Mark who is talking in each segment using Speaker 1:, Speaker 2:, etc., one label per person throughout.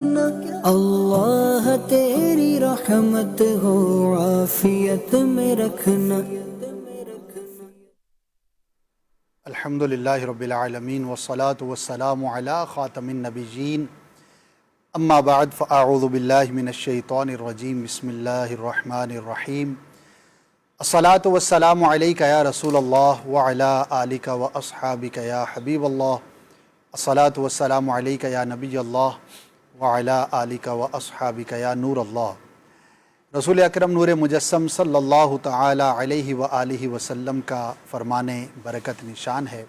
Speaker 1: اللہ تیری رحمت ہو عافیت میں رکھنا۔
Speaker 2: الحمدللہ رب العالمین والصلاة والسلام علی خاتم النبیین، اما بعد فاعوذ باللہ من الشیطان الرجیم، بسم اللہ الرحمن الرحیم۔ الصلاة والسلام علیک یا رسول اللہ وعلی آلک واصحابک یا حبیب اللہ۔ الصلاة والسلام علیک یا نبی اللہ وعلی آلک واصحابک یا نور اللہ۔ رسول اکرم نور مجسم صلی اللہ تعالی علیہ وآلہ وسلم کا فرمان برکت نشان ہے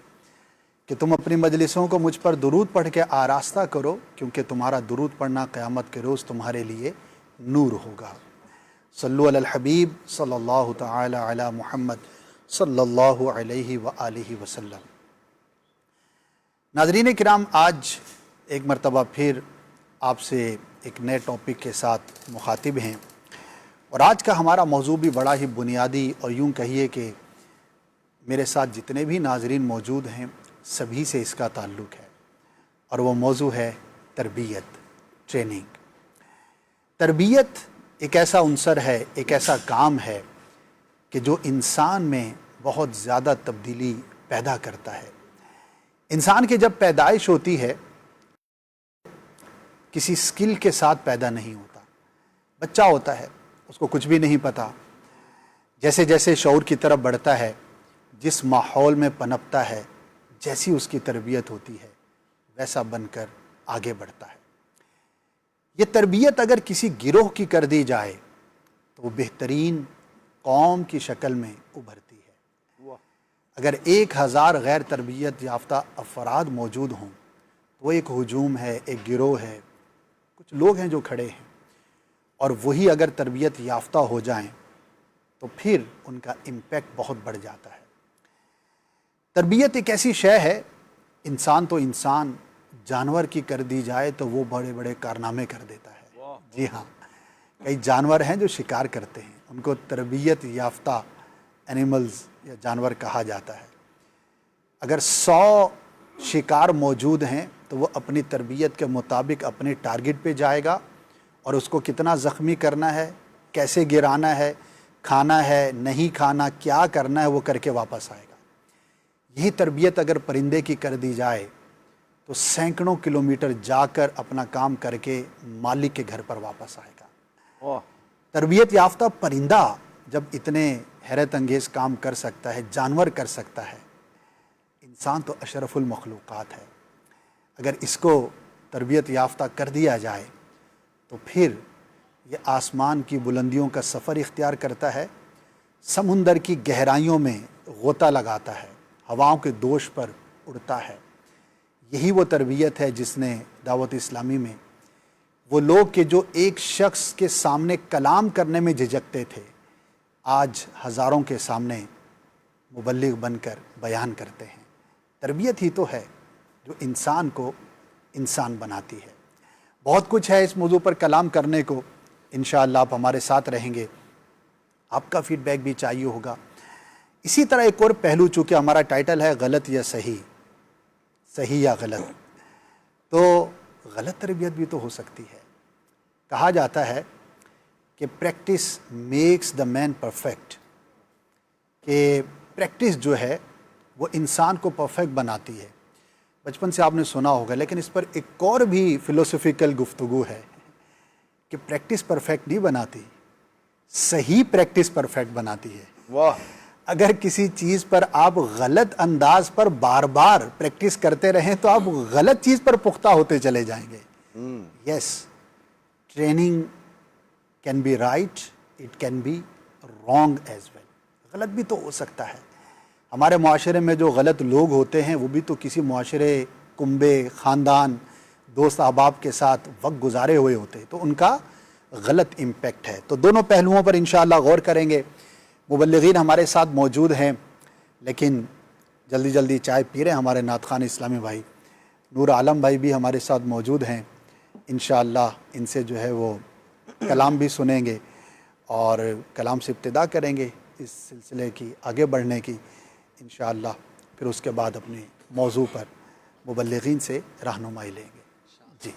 Speaker 2: کہ تم اپنی مجلسوں کو مجھ پر درود پڑھ کے آراستہ کرو، کیونکہ تمہارا درود پڑھنا قیامت کے روز تمہارے لیے نور ہوگا۔ صلو علی الحبیب صلی اللہ تعالی علی محمد صلی اللہ علیہ وآلہ وسلم۔ ناظرین کرام، آج ایک مرتبہ پھر آپ سے ایک نئے ٹاپک کے ساتھ مخاطب ہیں، اور آج کا ہمارا موضوع بھی بڑا ہی بنیادی، اور یوں کہیے کہ میرے ساتھ جتنے بھی ناظرین موجود ہیں سبھی سے اس کا تعلق ہے، اور وہ موضوع ہے تربیت، ٹریننگ۔ تربیت ایک ایسا عنصر ہے، ایک ایسا کام ہے کہ جو انسان میں بہت زیادہ تبدیلی پیدا کرتا ہے۔ انسان کی جب پیدائش ہوتی ہے کسی سکل کے ساتھ پیدا نہیں ہوتا، بچہ ہوتا ہے، اس کو کچھ بھی نہیں پتا۔ جیسے جیسے شعور کی طرف بڑھتا ہے، جس ماحول میں پنپتا ہے، جیسی اس کی تربیت ہوتی ہے ویسا بن کر آگے بڑھتا ہے۔ یہ تربیت اگر کسی گروہ کی کر دی جائے تو وہ بہترین قوم کی شکل میں ابھرتی ہے۔ اگر 1000 غیر تربیت یافتہ افراد موجود ہوں تو وہ ایک ہجوم ہے، ایک گروہ ہے، کچھ لوگ ہیں جو کھڑے ہیں، اور وہی اگر تربیت یافتہ ہو جائیں تو پھر ان کا امپیکٹ بہت بڑھ جاتا ہے۔ تربیت ایک ایسی شے ہے، انسان تو انسان، جانور کی کر دی جائے تو وہ بڑے بڑے کارنامے کر دیتا ہے۔ جی ہاں، کئی جانور ہیں جو شکار کرتے ہیں، ان کو تربیت یافتہ اینیملز یا جانور کہا جاتا ہے۔ اگر 100 شکار موجود ہیں تو وہ اپنی تربیت کے مطابق اپنے ٹارگٹ پہ جائے گا، اور اس کو کتنا زخمی کرنا ہے، کیسے گرانا ہے، کھانا ہے نہیں کھانا، کیا کرنا ہے، وہ کر کے واپس آئے گا۔ یہی تربیت اگر پرندے کی کر دی جائے تو سینکڑوں کلومیٹر جا کر اپنا کام کر کے مالک کے گھر پر واپس آئے گا۔ تربیت یافتہ پرندہ جب اتنے حیرت انگیز کام کر سکتا ہے، جانور کر سکتا ہے، انسان تو اشرف المخلوقات ہے۔ اگر اس کو تربیت یافتہ کر دیا جائے تو پھر یہ آسمان کی بلندیوں کا سفر اختیار کرتا ہے، سمندر کی گہرائیوں میں غوطہ لگاتا ہے، ہواؤں کے دوش پر اڑتا ہے۔ یہی وہ تربیت ہے جس نے دعوت اسلامی میں وہ لوگ کہ جو ایک شخص کے سامنے کلام کرنے میں جھجکتے تھے، آج ہزاروں کے سامنے مبلغ بن کر بیان کرتے ہیں۔ تربیت ہی تو ہے جو انسان کو انسان بناتی ہے۔ بہت کچھ ہے اس موضوع پر کلام کرنے کو، انشاءاللہ آپ ہمارے ساتھ رہیں گے، آپ کا فیڈ بیک بھی چاہیے ہوگا۔ اسی طرح ایک اور پہلو، چونکہ ہمارا ٹائٹل ہے غلط یا صحیح، صحیح یا غلط، تو غلط تربیت بھی تو ہو سکتی ہے۔ کہا جاتا ہے کہ practice makes the man perfect, کہ پریکٹس جو ہے وہ انسان کو پرفیکٹ بناتی ہے۔ بچپن سے آپ نے سنا ہوگا، لیکن اس پر ایک اور بھی فلسفیکل گفتگو ہے کہ پریکٹس پرفیکٹ نہیں بناتی، صحیح پریکٹس پرفیکٹ بناتی ہے۔
Speaker 3: واہ،
Speaker 2: اگر کسی چیز پر آپ غلط انداز پر بار بار پریکٹس کرتے رہیں تو آپ غلط چیز پر پختہ ہوتے چلے جائیں گے۔ Yes, training can be right, it can be wrong as well, غلط بھی تو ہو سکتا ہے۔ ہمارے معاشرے میں جو غلط لوگ ہوتے ہیں وہ بھی تو کسی معاشرے، کنبے، خاندان، دوست احباب کے ساتھ وقت گزارے ہوئے ہوتے، تو ان کا غلط امپیکٹ ہے۔ تو دونوں پہلوؤں پر انشاءاللہ غور کریں گے۔ مبلغین ہمارے ساتھ موجود ہیں، لیکن جلدی جلدی چائے پی رہے ہیں ہمارے نعت خوان اسلامی بھائی نور عالم بھائی بھی ہمارے ساتھ موجود ہیں۔ انشاءاللہ ان سے جو ہے وہ کلام بھی سنیں گے، اور کلام سے ابتدا کریں گے اس سلسلے کی آگے بڑھنے کی انشاءاللہ، پھر اس کے بعد اپنے موضوع پر مبلغین سے رہنمائی لیں گے۔ جی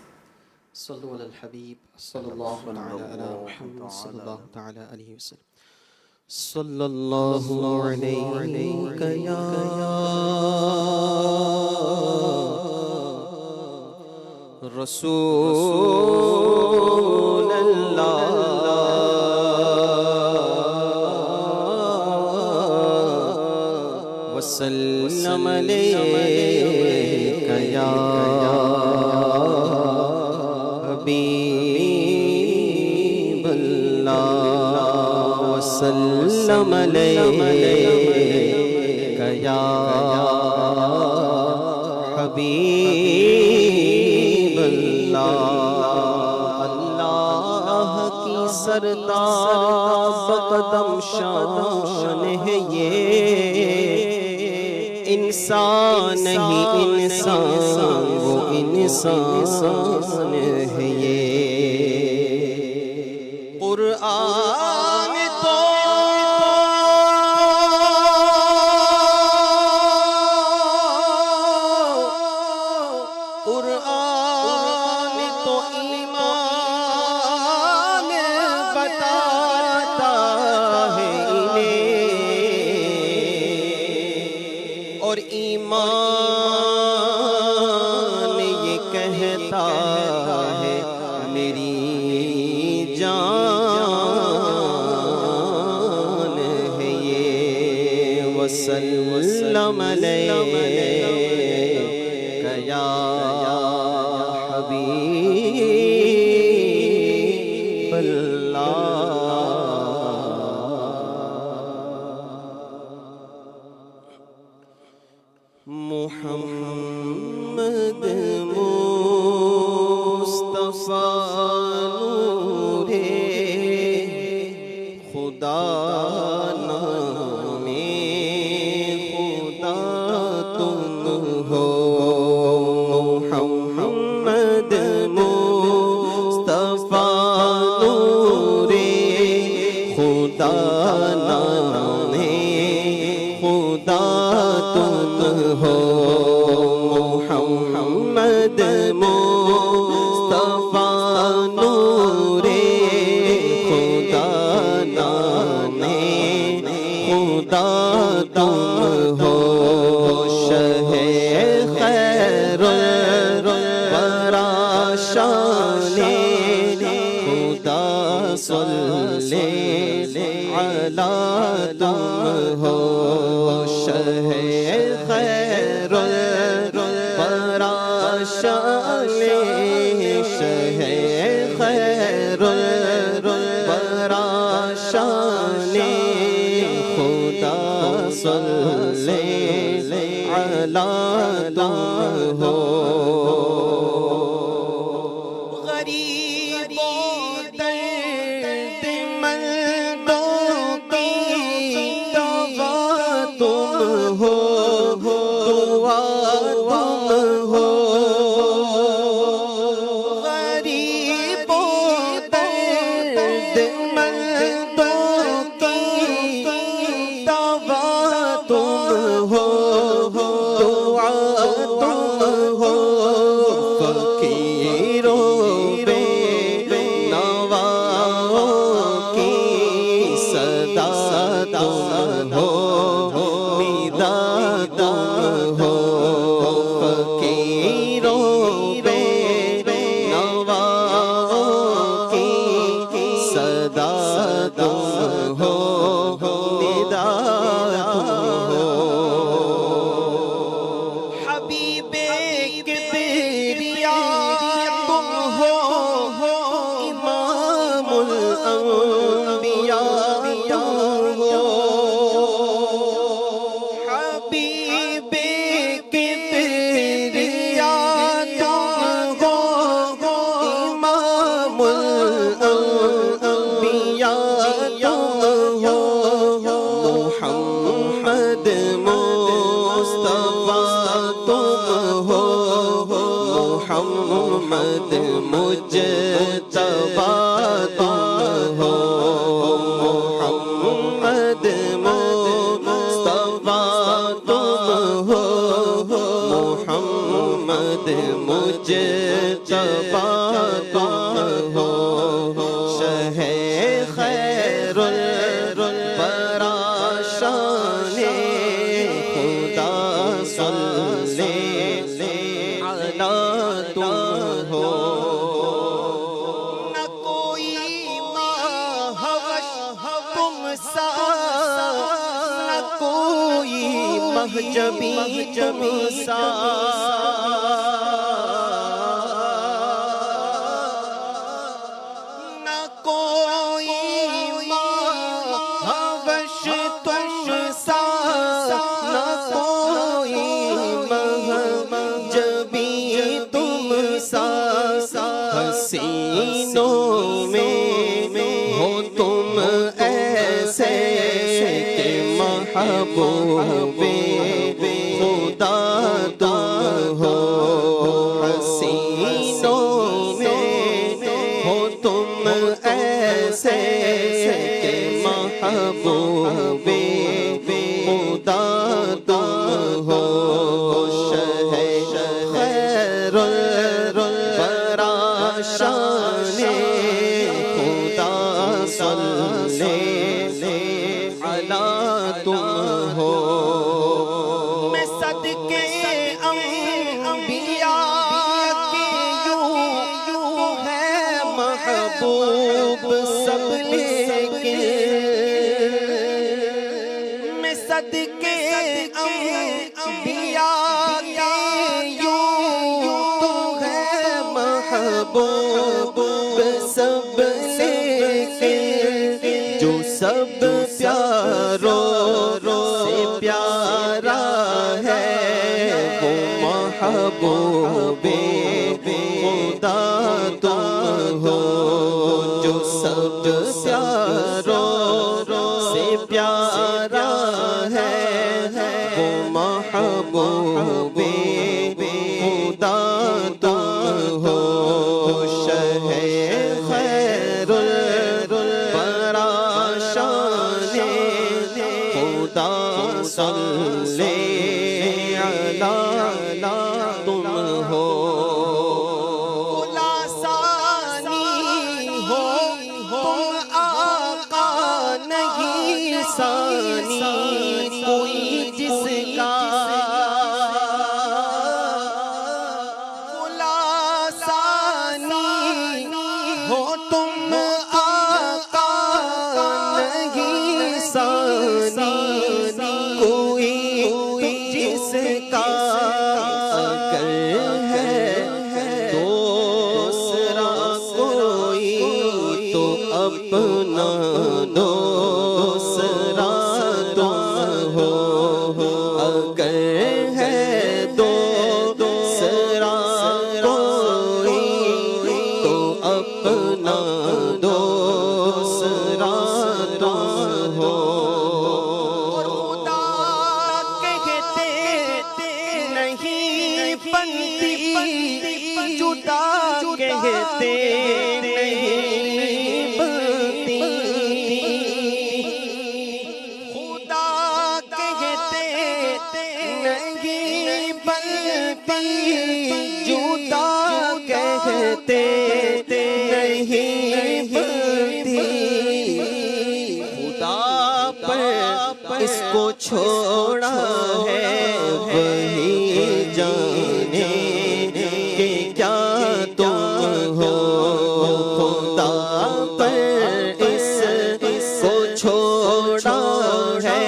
Speaker 3: صلو علی الحبیب صلی اللہ تعالی علی محمد صلی اللہ تعالی علیہ وسلم صلی اللہ علیک یا رسول اللہ وسلم علیک یا حبیب اللہ وسلم علیک یا حبیب اللہ اللہ کی سرداب قدم شان ہے یہ انسان نہیں انسان وہ انسان ہے یہ قرآن تو قرآن تو ایمان بتاتا ہے انہیں اور ایمان یہ کہتا ہے میری جان ہے یہ وسلم علیک یا حبیب اللہ محمد مصطفیٰ نور خدا نام خدا تم ہو محمد مصطفیٰ نور خدا نام خدا تم ہو محمد مصطفیٰ نور خدا نام خدا تم ہو شہ خیر الورا شان خدا صلی علی تم ہو شہ خیر الورا شان شہ خیر الورا شان خدا صلی علی تم ہو غریبوں درد مندوں کی دوا تم ہو دعا تم ہو غریبوں درد مندوں کی دوا تم ہو دعا تم ہو فقیروں بے نواؤں کی صدا تم ہو ندا تم ہو فقیروں بے نواؤں کی صدا تم ہو ندا تم ہو حبیب کبریا تم ہو امام الانبیاء تم ہو حبیب کبریا تم ہو امام الانبیاء تم ہو محمد مصطفیٰ تم ہو محمد مجتبی تم ہو محمد مصطفیٰ تم ہو محمد مجتبی مہجبی تم سا نہ کوئی مہوش تم سا نہ کوئی مہجبی تم سا حسینوں میں ہو تم ایسے کہ محبوب خدا تم ہو حسینوں میں ہو تم ایسے کہ محبوب خدا تم ہو خیر الورا شان خدا صلی علی تم ہو میں صدقے انبیاء کے یوں ہے محبوب سب لیکن میں صدقے انبیاء کے یوں تو ہے محبوب سب لیکن جو سب پیاروں سے پیارا ہے وہ محبوب خدا تم ہو جو سب پیاروں سے پیارا ہے وہ محبوب خدا تم ہو خیر الورا شان خدا صلی علی تم ہو ثانی ہو تم آقا نہیں ثانی کوئی جس کا ہو تم آقا نہیں ثانی کوئی جس کا اگر ہے دوسرا کوئی تو اپنا دوسرا تم ہو اگر ہے دوسرا کوئی تو اپنا دوسرا تم ہو خدا کہتے نہیں بنتی جدا کہتے نہیں بنتی خدا کہتے نہیں بنتی جدا کہتے نہیں بنتی خدا پر اس کو چھوڑا ہے وہی جانے کہ کیا تم ہو خدا پر اس کو چھوڑا ہے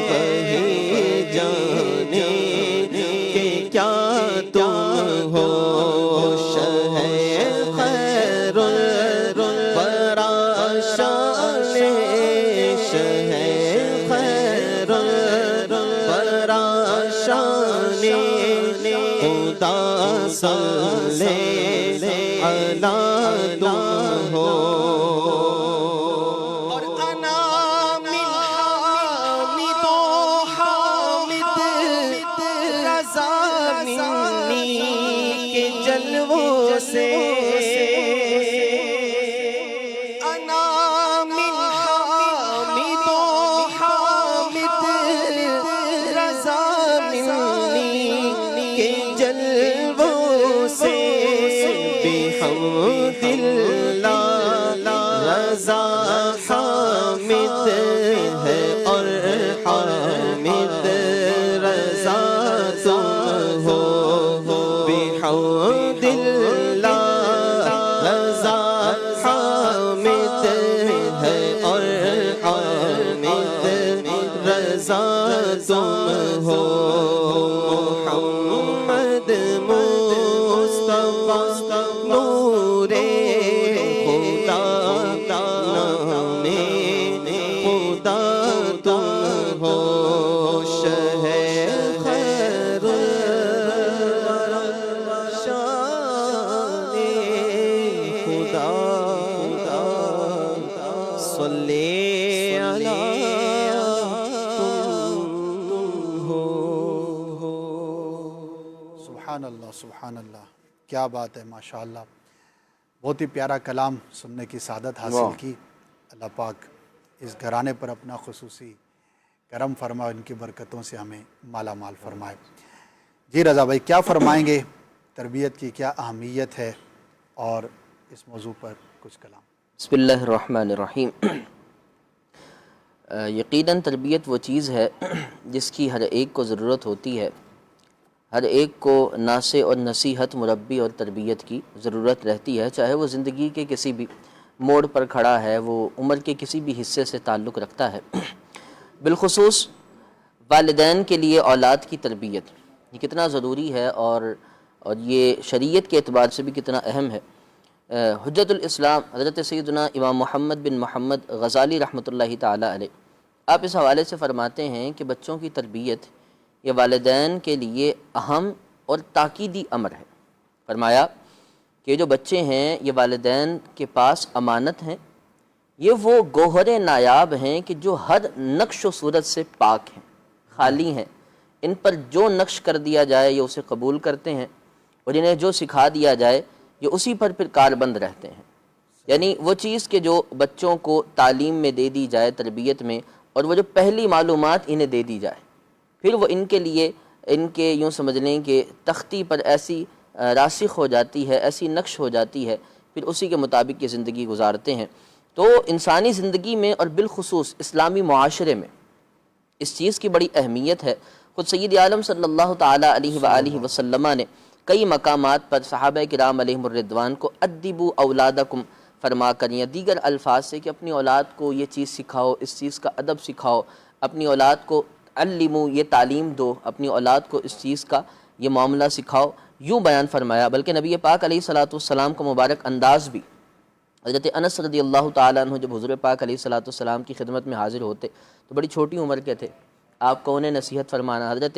Speaker 3: وہی جانے کہ کیا تم ہو خیر الورا شان خیر الورا شان خدا صلی علی تم ہو اور انا من حامد و حامد رضا منی کے جلووں سے انا من حامد و حامد رضا منی کے جلووں سے بحمد اللہ رضا حامد ہے اور حامد رضا تم ہو بحمد اللہ رضا حامد ہے اور حامد رضا تم صلی علی تم ہو۔
Speaker 2: سبحان اللہ، سبحان اللہ، کیا بات ہے، ماشاء اللہ، بہت ہی پیارا کلام سننے کی سعادت حاصل کی۔ اللہ پاک اس گھرانے پر اپنا خصوصی کرم فرمائے، ان کی برکتوں سے ہمیں مالا مال فرمائے۔ جی رضا بھائی، کیا فرمائیں گے؟ تربیت کی کیا اہمیت ہے، اور اس موضوع پر کچھ کلام۔
Speaker 4: بسم اللہ الرحمن الرحیم۔ یقیناً تربیت وہ چیز ہے جس کی ہر ایک کو ضرورت ہوتی ہے، ہر ایک کو ناصح اور نصیحت، مربی اور تربیت کی ضرورت رہتی ہے، چاہے وہ زندگی کے کسی بھی موڑ پر کھڑا ہے، وہ عمر کے کسی بھی حصے سے تعلق رکھتا ہے۔ بالخصوص والدین کے لیے اولاد کی تربیت یہ کتنا ضروری ہے، اور یہ شریعت کے اعتبار سے بھی کتنا اہم ہے۔ حجت الاسلام حضرت سیدنا امام محمد بن محمد غزالی رحمۃ اللہ تعالی علیہ، آپ اس حوالے سے فرماتے ہیں کہ بچوں کی تربیت یہ والدین کے لیے اہم اور تاکیدی امر ہے۔ فرمایا کہ جو بچے ہیں یہ والدین کے پاس امانت ہیں، یہ وہ گوہر نایاب ہیں کہ جو ہر نقش و صورت سے پاک ہیں، خالی ہیں، ان پر جو نقش کر دیا جائے یہ اسے قبول کرتے ہیں، اور انہیں جو سکھا دیا جائے یہ اسی پر پھر کاربند رہتے ہیں۔ یعنی وہ چیز کہ جو بچوں کو تعلیم میں دے دی جائے، تربیت میں، اور وہ جو پہلی معلومات انہیں دے دی جائے، پھر وہ ان کے لیے، ان کے یوں سمجھ لیں کہ تختی پر ایسی راسخ ہو جاتی ہے، ایسی نقش ہو جاتی ہے، پھر اسی کے مطابق یہ زندگی گزارتے ہیں۔ تو انسانی زندگی میں اور بالخصوص اسلامی معاشرے میں اس چیز کی بڑی اہمیت ہے۔ خود سید عالم صلی اللہ تعالی علیہ وآلہ وسلم نے کئی مقامات پر صحابہ کرام علیہم الرضوان کو ادبوا اولادکم فرما کر یا دیگر الفاظ سے کہ اپنی اولاد کو یہ چیز سکھاؤ، اس چیز کا ادب سکھاؤ، اپنی اولاد کو علموا یہ تعلیم دو، اپنی اولاد کو اس چیز کا یہ معاملہ سکھاؤ، یوں بیان فرمایا۔ بلکہ نبی پاک علیہ الصلوۃ والسلام کا مبارک انداز بھی، حضرت انس رضی اللہ تعالیٰ عنہ جب حضور پاک علیہ الصلوۃ والسلام کی خدمت میں حاضر ہوتے تو بڑی چھوٹی عمر کے تھے، آپ کو انہیں نصیحت فرمانا، حضرت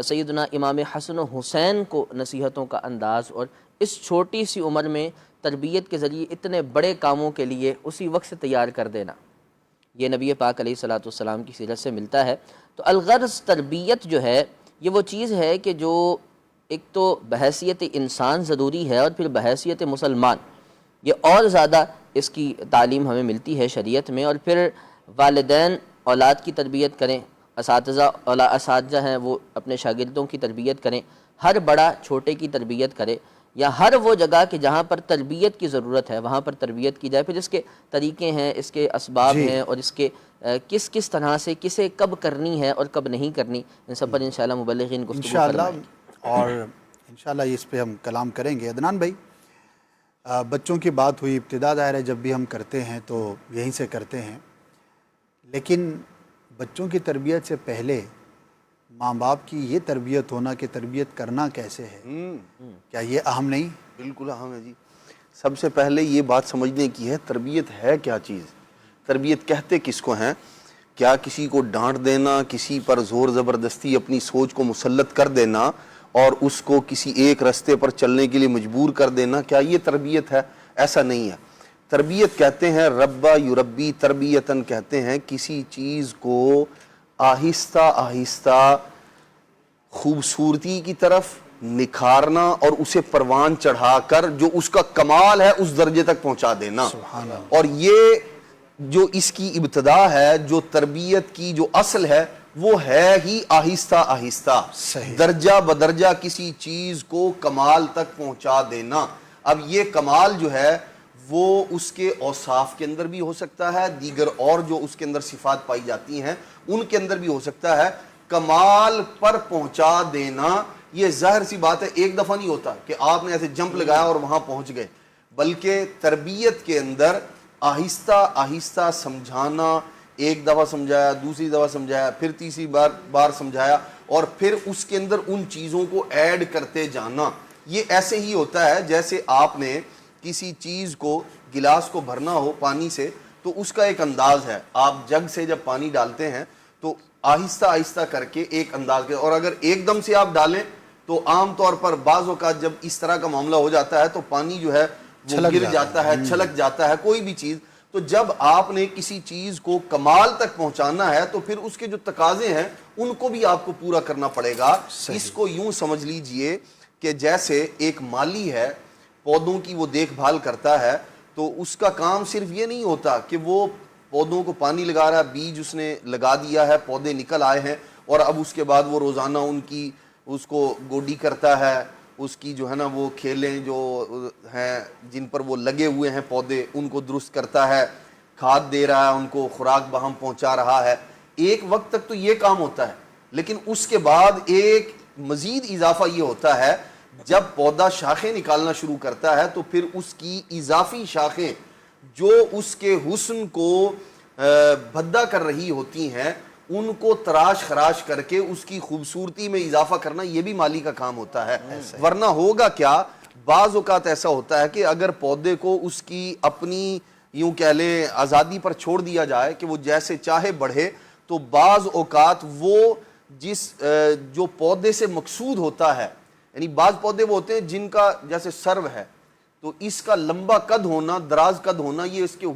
Speaker 4: سیدنا امام حسن و حسین کو نصیحتوں کا انداز، اور اس چھوٹی سی عمر میں تربیت کے ذریعے اتنے بڑے کاموں کے لیے اسی وقت سے تیار کر دینا، یہ نبی پاک علیہ الصلوۃ والسلام کی سیرت سے ملتا ہے۔ تو الغرض تربیت جو ہے یہ وہ چیز ہے کہ جو ایک تو بحیثیت انسان ضروری ہے، اور پھر بحیثیت مسلمان یہ اور زیادہ اس کی تعلیم ہمیں ملتی ہے شریعت میں۔ اور پھر والدین اولاد کی تربیت کریں، اساتذہ ہیں وہ اپنے شاگردوں کی تربیت کریں، ہر بڑا چھوٹے کی تربیت کرے، یا ہر وہ جگہ کہ جہاں پر تربیت کی ضرورت ہے وہاں پر تربیت کی جائے۔ پھر اس کے طریقے ہیں، اس کے اسباب ہیں، اور اس کے کس طرح سے کسے کب کرنی ہے اور کب نہیں کرنی، ان سب پر انشاءاللہ مبلغین گفتگو فرمائیں گے۔
Speaker 2: اور انشاءاللہ اس پہ ہم کلام کریں گے۔ عدنان بھائی، بچوں کی بات ہوئی، ابتدا ظاہر ہے جب بھی ہم کرتے ہیں تو یہیں سے کرتے ہیں، لیکن بچوں کی تربیت سے پہلے ماں باپ کی یہ تربیت ہونا کہ تربیت کرنا کیسے ہے، کیا یہ اہم نہیں؟
Speaker 5: بالکل اہم ہے جی۔ سب سے پہلے یہ بات سمجھنے کی ہے تربیت ہے کیا چیز، تربیت کہتے کس کو ہیں؟ کیا کسی کو ڈانٹ دینا، کسی پر زور زبردستی اپنی سوچ کو مسلط کر دینا اور اس کو کسی ایک رستے پر چلنے کے لیے مجبور کر دینا، کیا یہ تربیت ہے؟ ایسا نہیں ہے۔ تربیت کہتے ہیں ربا یربی تربیتاً، کہتے ہیں کسی چیز کو آہستہ آہستہ خوبصورتی کی طرف نکھارنا اور اسے پروان چڑھا کر جو اس کا کمال ہے اس درجے تک پہنچا دینا۔ اور یہ جو اس کی ابتدا ہے، جو تربیت کی جو اصل ہے، وہ ہے ہی آہستہ آہستہ درجہ بدرجہ کسی چیز کو کمال تک پہنچا دینا۔ اب یہ کمال جو ہے وہ اس کے اوصاف کے اندر بھی ہو سکتا ہے، دیگر اور جو اس کے اندر صفات پائی جاتی ہیں ان کے اندر بھی ہو سکتا ہے۔ کمال پر پہنچا دینا یہ ظاہر سی بات ہے ایک دفعہ نہیں ہوتا کہ آپ نے ایسے جمپ لگایا اور وہاں پہنچ گئے، بلکہ تربیت کے اندر آہستہ آہستہ سمجھانا، ایک دفعہ سمجھایا، دوسری دفعہ سمجھایا، پھر تیسری بار سمجھایا، اور پھر اس کے اندر ان چیزوں کو ایڈ کرتے جانا۔ یہ ایسے ہی ہوتا ہے جیسے آپ نے کسی چیز کو، گلاس کو بھرنا ہو پانی سے تو اس کا ایک انداز ہے، آپ جگ سے جب پانی ڈالتے ہیں تو آہستہ آہستہ کر کے ایک انداز کے، اور اگر ایک دم سے آپ ڈالیں تو عام طور پر بعض اوقات جب اس طرح کا معاملہ ہو جاتا ہے تو پانی جو ہے وہ گر جاتا ہے، چھلک جاتا ہے کوئی بھی چیز. تو جب آپ نے کسی چیز کو کمال تک پہنچانا ہے تو پھر اس کے جو تقاضے ہیں ان کو بھی آپ کو پورا کرنا پڑے گا. اس کو یوں سمجھ لیجئے کہ جیسے ایک مالی ہے، پودوں کی وہ دیکھ بھال کرتا ہے، تو اس کا کام صرف یہ نہیں ہوتا کہ وہ پودوں کو پانی لگا رہا ہے، بیج اس نے لگا دیا ہے، پودے نکل آئے ہیں، اور اب اس کے بعد وہ روزانہ ان کی اس کو گوڈی کرتا ہے، اس کی جو ہے نا وہ کھیلیں جو ہیں جن پر وہ لگے ہوئے ہیں پودے ان کو درست کرتا ہے، کھاد دے رہا ہے، ان کو خوراک بہم پہنچا رہا ہے. ایک وقت تک تو یہ کام ہوتا ہے، لیکن اس کے بعد ایک مزید اضافہ یہ ہوتا ہے، جب پودا شاخیں نکالنا شروع کرتا ہے تو پھر اس کی اضافی شاخیں جو اس کے حسن کو بھدا کر رہی ہوتی ہیں ان کو تراش خراش کر کے اس کی خوبصورتی میں اضافہ کرنا یہ بھی مالی کا کام ہوتا ہے. ورنہ ہوگا کیا، بعض اوقات ایسا ہوتا ہے کہ اگر پودے کو اس کی اپنی یوں کہہ لیں آزادی پر چھوڑ دیا جائے کہ وہ جیسے چاہے بڑھے، تو بعض اوقات وہ جو پودے سے مقصود ہوتا ہے، یعنی بعض پودے وہ ہوتے ہیں جن کا جیسے سرو ہے، تو اس کا لمبا قد ہونا، دراز قد ہونا، یہ اس کے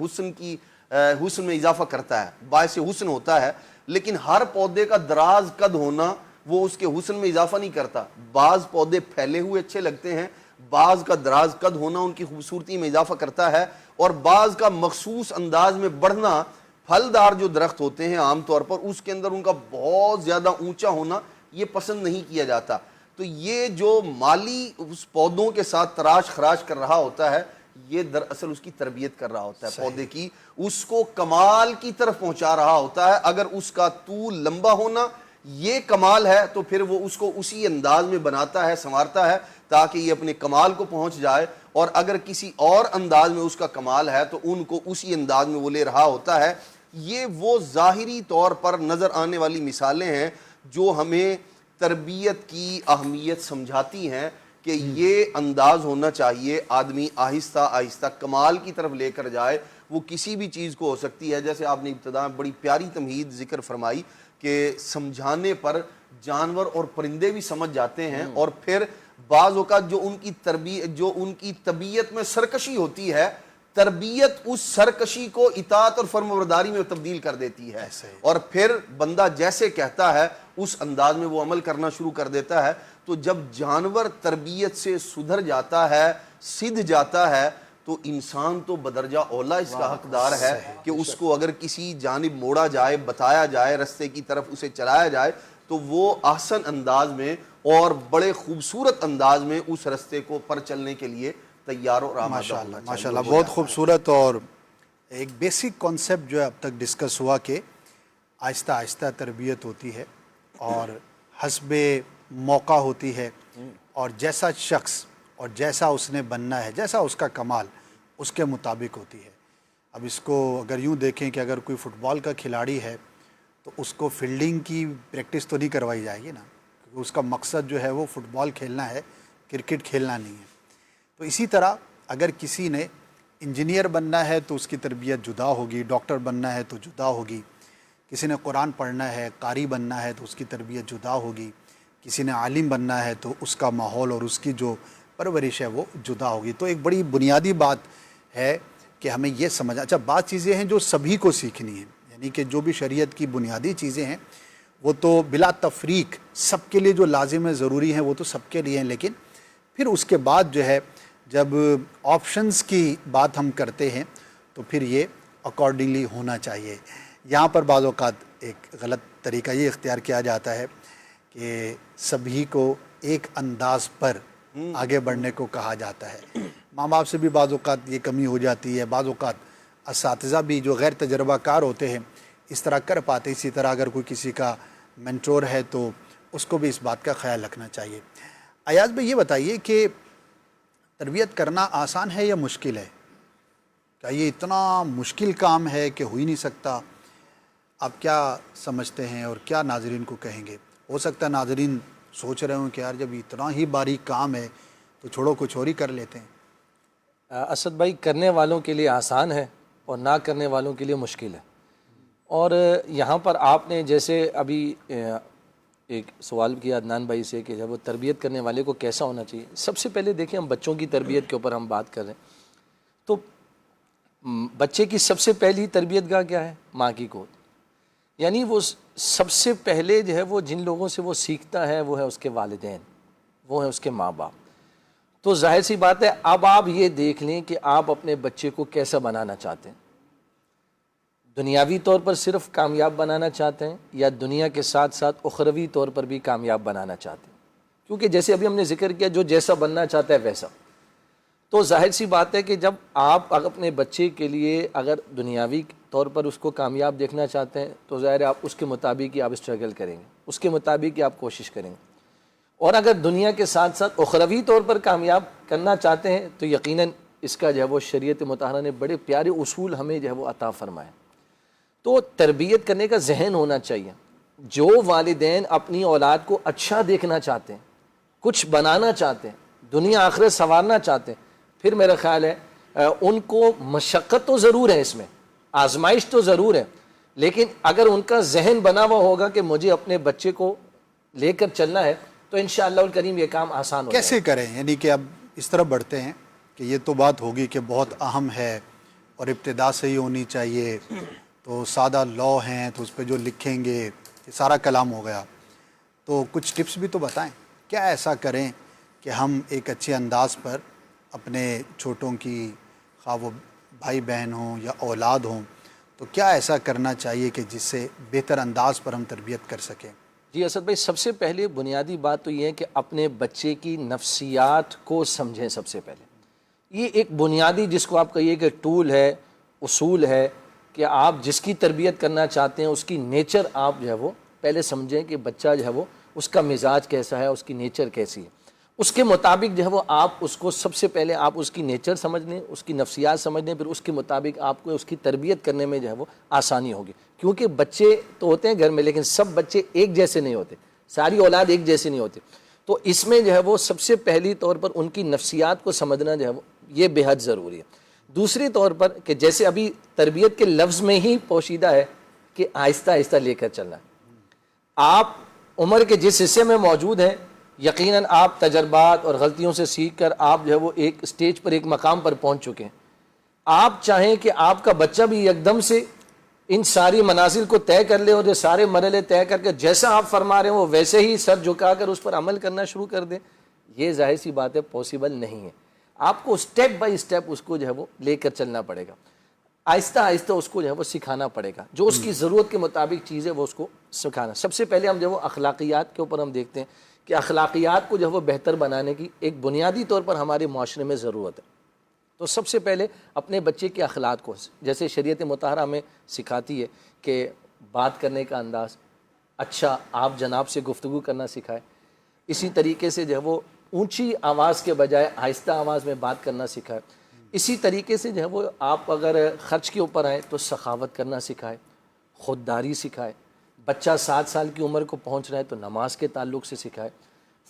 Speaker 5: حسن میں اضافہ کرتا ہے، باعث حسن ہوتا ہے. لیکن ہر پودے کا دراز قد ہونا وہ اس کے حسن میں اضافہ نہیں کرتا. بعض پودے پھیلے ہوئے اچھے لگتے ہیں، بعض کا دراز قد ہونا ان کی خوبصورتی میں اضافہ کرتا ہے، اور بعض کا مخصوص انداز میں بڑھنا، پھلدار جو درخت ہوتے ہیں عام طور پر اس کے اندر ان کا بہت زیادہ اونچا ہونا یہ پسند نہیں کیا جاتا. تو یہ جو مالی اس پودوں کے ساتھ تراش خراش کر رہا ہوتا ہے یہ دراصل اس کی تربیت کر رہا ہوتا ہے، پودے کی اس کو کمال کی طرف پہنچا رہا ہوتا ہے. اگر اس کا طول لمبا ہونا یہ کمال ہے تو پھر وہ اس کو اسی انداز میں بناتا ہے، سنوارتا ہے تاکہ یہ اپنے کمال کو پہنچ جائے. اور اگر کسی اور انداز میں اس کا کمال ہے تو ان کو اسی انداز میں وہ لے رہا ہوتا ہے. یہ وہ ظاہری طور پر نظر آنے والی مثالیں ہیں جو ہمیں تربیت کی اہمیت سمجھاتی ہیں کہ یہ انداز ہونا چاہیے. آدمی آہستہ آہستہ کمال کی طرف لے کر جائے. وہ کسی بھی چیز کو ہو سکتی ہے، جیسے آپ نے ابتدا میں بڑی پیاری تمہید ذکر فرمائی کہ سمجھانے پر جانور اور پرندے بھی سمجھ جاتے ہیں، اور پھر بعض اوقات جو ان کی طبیعت میں سرکشی ہوتی ہے، تربیت اس سرکشی کو اطاعت اور فرمانبرداری میں تبدیل کر دیتی ہے، اور پھر بندہ جیسے کہتا ہے اس انداز میں وہ عمل کرنا شروع کر دیتا ہے. تو جب جانور تربیت سے سدھر جاتا ہے، سدھ جاتا ہے، تو انسان تو بدرجہ اولا اس کا حقدار ہے کہ اس کو اگر کسی جانب موڑا جائے، بتایا جائے، رستے کی طرف اسے چلایا جائے تو وہ احسن انداز میں اور بڑے خوبصورت انداز میں اس رستے کو پر چلنے کے لیے تیار اور آمادہ ہونا چاہیے.
Speaker 2: ماشاءاللہ بہت خوبصورت. اور ایک بیسک کانسیپٹ جو ہے اب تک ڈسکس ہوا کہ آہستہ آہستہ تربیت ہوتی ہے اور حسب موقع ہوتی ہے، اور جیسا شخص اور جیسا اس نے بننا ہے، جیسا اس کا کمال اس کے مطابق ہوتی ہے. اب اس کو اگر یوں دیکھیں کہ اگر کوئی فٹ بال کا کھلاڑی ہے تو اس کو فیلڈنگ کی پریکٹس تو نہیں کروائی جائے گی نا، کیونکہ اس کا مقصد جو ہے وہ فٹ بال کھیلنا ہے، کرکٹ کھیلنا نہیں ہے. تو اسی طرح اگر کسی نے انجینئر بننا ہے تو اس کی تربیت جدا ہوگی، ڈاکٹر بننا ہے تو جدا ہوگی. کسی نے قرآن پڑھنا ہے، قاری بننا ہے تو اس کی تربیت جدا ہوگی. کسی نے عالم بننا ہے تو اس کا ماحول اور اس کی جو پرورش ہے وہ جدا ہوگی. تو ایک بڑی بنیادی بات ہے کہ ہمیں یہ سمجھا. اچھا، بعض چیزیں ہیں جو سبھی کو سیکھنی ہیں، یعنی کہ جو بھی شریعت کی بنیادی چیزیں ہیں وہ تو بلا تفریق سب کے لیے جو لازم ہے، ضروری ہیں، وہ تو سب کے لیے ہیں. لیکن پھر اس کے بعد جو ہے جب آپشنز کی بات ہم کرتے ہیں تو پھر یہ اکارڈنگلی ہونا چاہیے. یہاں پر بعض اوقات ایک غلط طریقہ یہ اختیار کیا جاتا ہے کہ سبھی کو ایک انداز پر آگے بڑھنے کو کہا جاتا ہے. ماں باپ سے بھی بعض اوقات یہ کمی ہو جاتی ہے، بعض اوقات اساتذہ بھی جو غیر تجربہ کار ہوتے ہیں اس طرح کر پاتے. اسی طرح اگر کوئی کسی کا مینٹور ہے تو اس کو بھی اس بات کا خیال رکھنا چاہیے. ایاز بھائی یہ بتائیے کہ تربیت کرنا آسان ہے یا مشکل ہے؟ کیا یہ اتنا مشکل کام ہے کہ ہو ہی نہیں سکتا؟ آپ کیا سمجھتے ہیں اور کیا ناظرین کو کہیں گے؟ ہو سکتا ہے ناظرین سوچ رہے ہوں کہ یار جب اتنا ہی باریک کام ہے تو چھوڑو کچھ اور ہی کر لیتے ہیں.
Speaker 6: اسد بھائی، کرنے والوں کے لیے آسان ہے اور نہ کرنے والوں کے لیے مشکل ہے. اور یہاں پر آپ نے جیسے ابھی ایک سوال کیا عدنان بھائی سے کہ جب وہ تربیت کرنے والے کو کیسا ہونا چاہیے. سب سے پہلے دیکھیں، ہم بچوں کی تربیت کے اوپر ہم بات کر رہے ہیں. تو بچے کی سب سے پہلی تربیت گاہ کیا ہے؟ ماں کی گود. یعنی وہ سب سے پہلے جو ہے وہ جن لوگوں سے وہ سیکھتا ہے وہ ہے اس کے والدین، وہ ہے اس کے ماں باپ. تو ظاہر سی بات ہے اب آپ یہ دیکھ لیں کہ آپ اپنے بچے کو کیسا بنانا چاہتے ہیں. دنیاوی طور پر صرف کامیاب بنانا چاہتے ہیں یا دنیا کے ساتھ ساتھ اخروی طور پر بھی کامیاب بنانا چاہتے ہیں؟ کیونکہ جیسے ابھی ہم نے ذکر کیا جو جیسا بننا چاہتا ہے ویسا. تو ظاہر سی بات ہے کہ جب آپ اپنے بچے کے لیے اگر دنیاوی طور پر اس کو کامیاب دیکھنا چاہتے ہیں تو ظاہر ہے آپ اس کے مطابق ہی آپ اسٹرگل کریں گے، اس کے مطابق ہی آپ کوشش کریں گے. اور اگر دنیا کے ساتھ ساتھ اخروی طور پر کامیاب کرنا چاہتے ہیں تو یقیناً اس کا جو ہے وہ شریعت مطہرہ نے بڑے پیارے اصول ہمیں جو ہے وہ عطا فرمائے. تو تربیت کرنے کا ذہن ہونا چاہیے. جو والدین اپنی اولاد کو اچھا دیکھنا چاہتے ہیں، کچھ بنانا چاہتے ہیں، دنیا آخرت سنوارنا چاہتے ہیں، پھر میرا خیال ہے ان کو مشقت تو ضرور ہے، اس میں آزمائش تو ضرور ہے، لیکن اگر ان کا ذہن بنا ہوا ہوگا کہ مجھے اپنے بچے کو لے کر چلنا ہے تو انشاءاللہ الکریم یہ کام آسان ہو جائے گا.
Speaker 2: کیسے کریں؟ یعنی کہ اب اس طرح بڑھتے ہیں کہ یہ تو بات ہوگی کہ بہت اہم ہے اور ابتدا سے ہی ہونی چاہیے، تو سادہ لا ہیں تو اس پہ جو لکھیں گے یہ سارا کلام ہو گیا. تو کچھ ٹپس بھی تو بتائیں، کیا ایسا کریں کہ ہم ایک اچھے انداز پر اپنے چھوٹوں کی، خواہ وہ بھائی بہن ہوں یا اولاد ہوں، تو کیا ایسا کرنا چاہیے کہ جس سے بہتر انداز پر ہم تربیت کر سکیں؟
Speaker 6: جی اسد بھائی، سب سے پہلے بنیادی بات تو یہ ہے کہ اپنے بچے کی نفسیات کو سمجھیں. سب سے پہلے یہ ایک بنیادی جس کو آپ کہیے کہ ٹول ہے، اصول ہے کہ آپ جس کی تربیت کرنا چاہتے ہیں اس کی نیچر آپ جو ہے وہ پہلے سمجھیں کہ بچہ جو ہے وہ اس کا مزاج کیسا ہے، اس کی نیچر کیسی ہے. اس کے مطابق جو ہے وہ آپ اس کو سب سے پہلے آپ اس کی نیچر سمجھ لیں، اس کی نفسیات سمجھ لیں، پھر اس کے مطابق آپ کو اس کی تربیت کرنے میں جو ہے وہ آسانی ہوگی. کیونکہ بچے تو ہوتے ہیں گھر میں لیکن سب بچے ایک جیسے نہیں ہوتے، ساری اولاد ایک جیسی نہیں ہوتی. تو اس میں جو ہے وہ سب سے پہلی طور پر ان کی نفسیات کو سمجھنا جو ہے وہ یہ بے حد ضروری ہے. دوسری طور پر کہ جیسے ابھی تربیت کے لفظ میں ہی پوشیدہ ہے کہ آہستہ آہستہ لے کر چلنا ہے. آپ عمر کے جس حصے میں موجود ہیں یقیناً آپ تجربات اور غلطیوں سے سیکھ کر آپ جو ہے وہ ایک سٹیج پر، ایک مقام پر پہنچ چکے ہیں. آپ چاہیں کہ آپ کا بچہ بھی ایک دم سے ان ساری منازل کو طے کر لے اور یہ سارے مرحلے طے کر کے جیسا آپ فرما رہے ہیں وہ ویسے ہی سر جھکا کر اس پر عمل کرنا شروع کر دیں، یہ ظاہر سی بات ہے پاسبل نہیں ہے. آپ کو سٹیپ بائی سٹیپ اس کو جو ہے وہ لے کر چلنا پڑے گا، آہستہ آہستہ اس کو جو ہے وہ سکھانا پڑے گا، جو اس کی ضرورت کے مطابق چیزیں وہ اس کو سکھانا. سب سے پہلے ہم جو وہ اخلاقیات کے اوپر ہم دیکھتے ہیں کہ اخلاقیات کو جو ہے وہ بہتر بنانے کی ایک بنیادی طور پر ہمارے معاشرے میں ضرورت ہے. تو سب سے پہلے اپنے بچے کے اخلاق کو، جیسے شریعت مطہرہ ہمیں سکھاتی ہے کہ بات کرنے کا انداز اچھا، آپ جناب سے گفتگو کرنا سکھائے. اسی طریقے سے جو ہے وہ اونچی آواز کے بجائے آہستہ آواز میں بات کرنا سکھائے. اسی طریقے سے جو ہے وہ آپ اگر خرچ کے اوپر آئیں تو سخاوت کرنا سکھائے، خودداری سکھائے. بچہ 7 سال کی عمر کو پہنچ رہا ہے تو نماز کے تعلق سے سکھائے.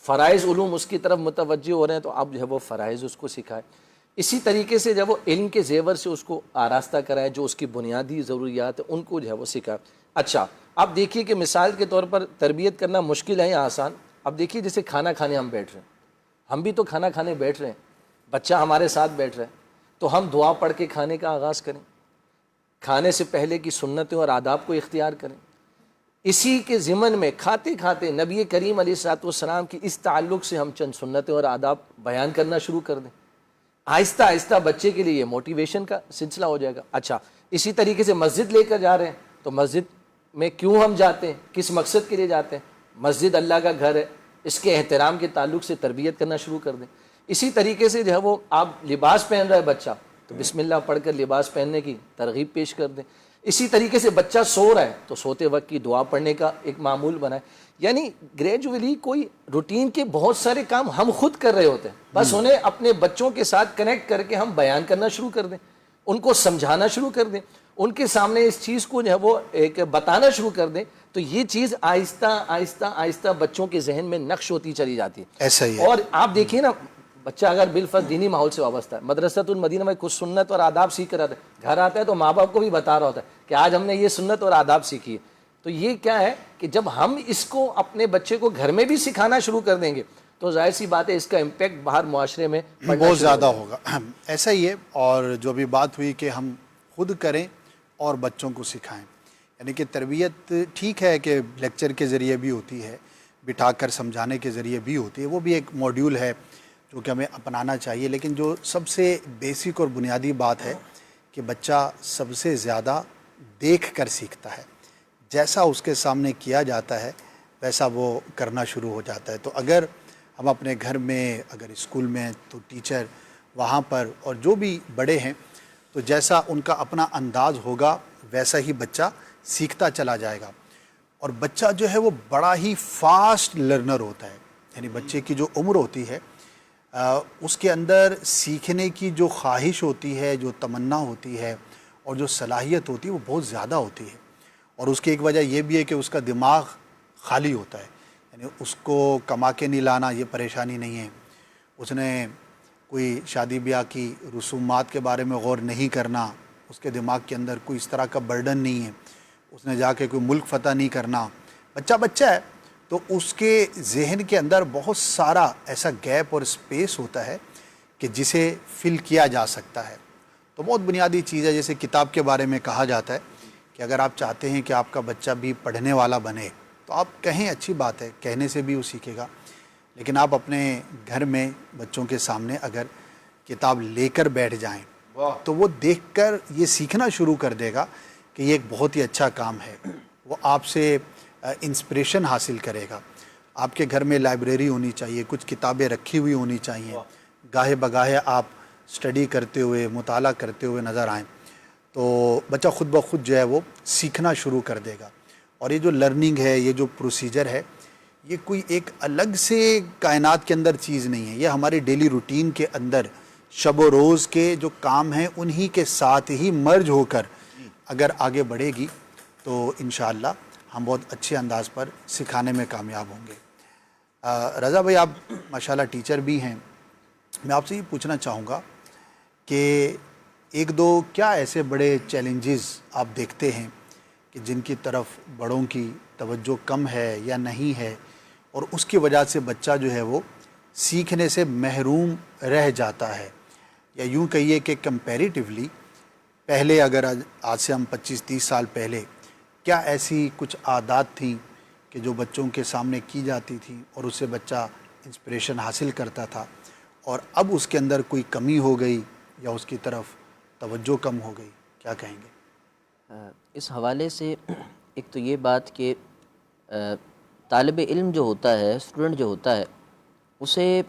Speaker 6: فرائض علوم اس کی طرف متوجہ ہو رہے ہیں تو آپ جو ہے وہ فرائض اس کو سکھائے. اسی طریقے سے جب وہ علم کے زیور سے اس کو آراستہ کرائے، جو اس کی بنیادی ضروریات ہیں ان کو جو ہے وہ سکھائے. اچھا اب دیکھیے کہ مثال کے طور پر تربیت کرنا مشکل ہے یا آسان. اب دیکھیے جیسے کھانا کھانے ہم بیٹھ رہے ہیں، ہم بھی تو کھانا کھانے بیٹھ رہے ہیں، بچہ ہمارے ساتھ بیٹھ رہا ہے، تو ہم دعا پڑھ کے کھانے کا آغاز کریں، کھانے سے پہلے کی سنتیں اور آداب کو اختیار کریں. اسی کے ضمن میں کھاتے کھاتے نبی کریم علیہ الصلوۃ والسلام کی اس تعلق سے ہم چند سنتیں اور آداب بیان کرنا شروع کر دیں. آہستہ آہستہ بچے کے لیے یہ موٹیویشن کا سلسلہ ہو جائے گا. اچھا اسی طریقے سے مسجد لے کر جا رہے ہیں تو مسجد میں کیوں ہم جاتے ہیں، کس مقصد کے لیے جاتے ہیں؟ مسجد اللہ کا گھر ہے، اس کے احترام کے تعلق سے تربیت کرنا شروع کر دیں. اسی طریقے سے جو ہے وہ آپ لباس پہن رہا ہے بچہ تو بسم اللہ پڑھ کر لباس پہننے کی ترغیب پیش کر دیں. اسی طریقے سے بچہ سو رہا ہے تو سوتے وقت کی دعا پڑھنے کا ایک معمول بنائے. یعنی گریجولی کوئی روٹین کے بہت سارے کام ہم خود کر رہے ہوتے ہیں، بس انہیں اپنے بچوں کے ساتھ کنیکٹ کر کے ہم بیان کرنا شروع کر دیں، ان کو سمجھانا شروع کر دیں، ان کے سامنے اس چیز کو جو ہے وہ ایک بتانا شروع کر دیں تو یہ چیز آہستہ آہستہ آہستہ بچوں کے ذہن میں نقش ہوتی چلی جاتی ہے.
Speaker 2: ایسا ہی ہے.
Speaker 6: اور آپ دیکھیے نا، بچہ اگر بالفرض دینی ماحول سے وابستہ ہے، مدرسۃ المدینہ میں کچھ سنت اور آداب سیکھ کر آتا ہے، گھر آتا ہے تو ماں باپ کو بھی بتا رہا ہوتا ہے کہ آج ہم نے یہ سنت اور آداب سیکھی ہے. تو یہ کیا ہے کہ جب ہم اس کو اپنے بچے کو گھر میں بھی سکھانا شروع کر دیں گے تو ظاہر سی بات ہے اس کا امپیکٹ باہر معاشرے میں پڑنا
Speaker 2: بہت
Speaker 6: شروع
Speaker 2: زیادہ ہوگا. ایسا ہی ہے. اور جو بھی بات ہوئی کہ ہم خود کریں اور بچوں کو سکھائیں, یعنی کہ تربیت ٹھیک ہے کہ لیکچر کے ذریعے بھی ہوتی ہے, بٹھا کر سمجھانے کے ذریعے بھی ہوتی ہے, وہ بھی ایک موڈیول ہے جو کہ ہمیں اپنانا چاہیے. لیکن جو سب سے بیسک اور بنیادی بات ہے کہ بچہ سب سے زیادہ دیکھ کر سیکھتا ہے. جیسا اس کے سامنے کیا جاتا ہے ویسا وہ کرنا شروع ہو جاتا ہے. تو اگر ہم اپنے گھر میں, اگر اسکول میں, تو ٹیچر وہاں پر اور جو بھی بڑے ہیں, تو جیسا ان کا اپنا انداز ہوگا ویسا ہی بچہ سیکھتا چلا جائے گا. اور بچہ جو ہے وہ بڑا ہی فاسٹ لرنر ہوتا ہے. یعنی بچے کی جو عمر ہوتی ہے اس کے اندر سیکھنے کی جو خواہش ہوتی ہے, جو تمنا ہوتی ہے اور جو صلاحیت ہوتی ہے وہ بہت زیادہ ہوتی ہے. اور اس کی ایک وجہ یہ بھی ہے کہ اس کا دماغ خالی ہوتا ہے. یعنی اس کو کما کے نہیں لانا یہ پریشانی نہیں ہے, اس نے کوئی شادی بیاہ کی رسومات کے بارے میں غور نہیں کرنا, اس کے دماغ کے اندر کوئی اس طرح کا برڈن نہیں ہے, اس نے جا کے کوئی ملک فتح نہیں کرنا. بچہ ہے تو اس کے ذہن کے اندر بہت سارا ایسا گیپ اور اسپیس ہوتا ہے کہ جسے فل کیا جا سکتا ہے. تو بہت بنیادی چیز ہے. جیسے کتاب کے بارے میں کہا جاتا ہے کہ اگر آپ چاہتے ہیں کہ آپ کا بچہ بھی پڑھنے والا بنے تو آپ کہیں, اچھی بات ہے, کہنے سے بھی وہ سیکھے گا. لیکن آپ اپنے گھر میں بچوں کے سامنے اگر کتاب لے کر بیٹھ جائیں تو وہ دیکھ کر یہ سیکھنا شروع کر دے گا کہ یہ ایک بہت ہی اچھا کام ہے. وہ آپ سے انسپریشن حاصل کرے گا. آپ کے گھر میں لائبریری ہونی چاہیے, کچھ کتابیں رکھی ہوئی ہونی چاہیے, گاہے بگاہے آپ اسٹڈی کرتے ہوئے, مطالعہ کرتے ہوئے نظر آئیں تو بچہ خود بخود جو ہے وہ سیکھنا شروع کر دے گا. اور یہ جو لرننگ ہے, یہ جو پروسیجر ہے, یہ کوئی ایک الگ سے کائنات کے اندر چیز نہیں ہے. یہ ہماری ڈیلی روٹین کے اندر شب و روز کے جو کام ہیں انہی کے ساتھ ہی مرج ہو کر اگر آگے بڑھے گی تو انشاءاللہ ہم بہت اچھے انداز پر سکھانے میں کامیاب ہوں گے. رضا بھائی, آپ ماشاءاللہ ٹیچر بھی ہیں. میں آپ سے یہ پوچھنا چاہوں گا کہ ایک دو کیا ایسے بڑے چیلنجز آپ دیکھتے ہیں کہ جن کی طرف بڑوں کی توجہ کم ہے یا نہیں ہے, اور اس کی وجہ سے بچہ جو ہے وہ سیکھنے سے محروم رہ جاتا ہے. یا یوں کہیے کہ کمپیریٹیولی پہلے, اگر آج سے ہم 25-30 سال پہلے, کیا ایسی کچھ عادات تھیں کہ جو بچوں کے سامنے کی جاتی تھیں اور اس سے بچہ انسپریشن حاصل کرتا تھا, اور اب اس کے اندر کوئی کمی ہو گئی یا اس کی طرف توجہ کم ہو گئی, کیا کہیں گے؟
Speaker 4: اس حوالے سے ایک تو یہ بات کہ طالب علم جو ہوتا ہے, اسٹوڈنٹ جو ہوتا ہے, اسے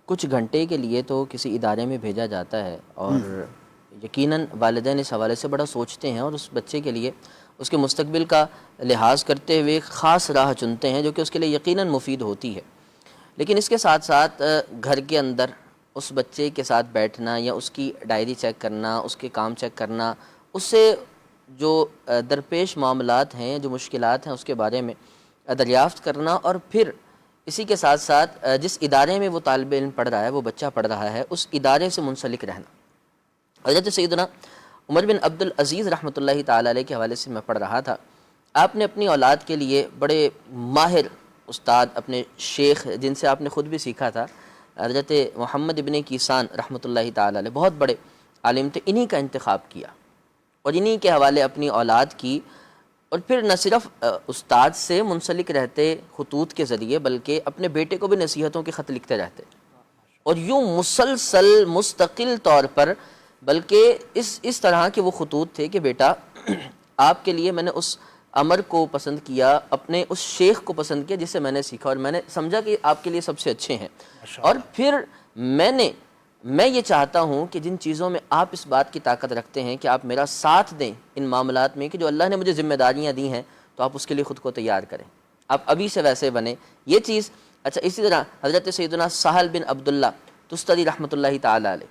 Speaker 4: کچھ گھنٹے کے لیے تو کسی ادارے میں بھیجا جاتا ہے اور یقیناً والدین اس حوالے سے بڑا سوچتے ہیں اور اس بچے کے لیے اس کے مستقبل کا لحاظ کرتے ہوئے ایک خاص راہ چنتے ہیں جو کہ اس کے لیے یقیناً مفید ہوتی ہے. لیکن اس کے ساتھ ساتھ گھر کے اندر اس بچے کے ساتھ بیٹھنا یا اس کی ڈائری چیک کرنا, اس کے کام چیک کرنا, اس سے جو درپیش معاملات ہیں, جو مشکلات ہیں, اس کے بارے میں دریافت کرنا, اور پھر اسی کے ساتھ ساتھ جس ادارے میں وہ طالب علم پڑھ رہا ہے, وہ بچہ پڑھ رہا ہے, اس ادارے سے منسلک رہنا. حضرت سیدنا عمر بن عبد العزیز رحمۃ اللہ تعالی علیہ کے حوالے سے میں پڑھ رہا تھا. آپ نے اپنی اولاد کے لیے بڑے ماہر استاد, اپنے شیخ جن سے آپ نے خود بھی سیکھا تھا, حضرت محمد ابن کیسان رحمۃ اللہ تعالی علیہ, بہت بڑے عالم تھے, انہی کا انتخاب کیا اور انہی کے حوالے اپنی اولاد کی. اور پھر نہ صرف استاد سے منسلک رہتے خطوط کے ذریعے, بلکہ اپنے بیٹے کو بھی نصیحتوں کے خط لکھتے رہتے, اور یوں مسلسل مستقل طور پر, بلکہ اس طرح کے وہ خطوط تھے کہ بیٹا آپ کے لیے میں نے اس امر کو پسند کیا, اپنے اس شیخ کو پسند کیا جس سے میں نے سیکھا, اور میں نے سمجھا کہ آپ کے لیے سب سے اچھے ہیں. اور پھر میں یہ چاہتا ہوں کہ جن چیزوں میں آپ اس بات کی طاقت رکھتے ہیں کہ آپ میرا ساتھ دیں ان معاملات میں, کہ جو اللہ نے مجھے ذمہ داریاں دی ہیں, تو آپ اس کے لیے خود کو تیار کریں, آپ ابھی سے ویسے بنیں. یہ چیز اچھا. اسی طرح حضرت سیدنا سہل بن عبداللہ تستری رحمۃ اللہ تعالی علیہ,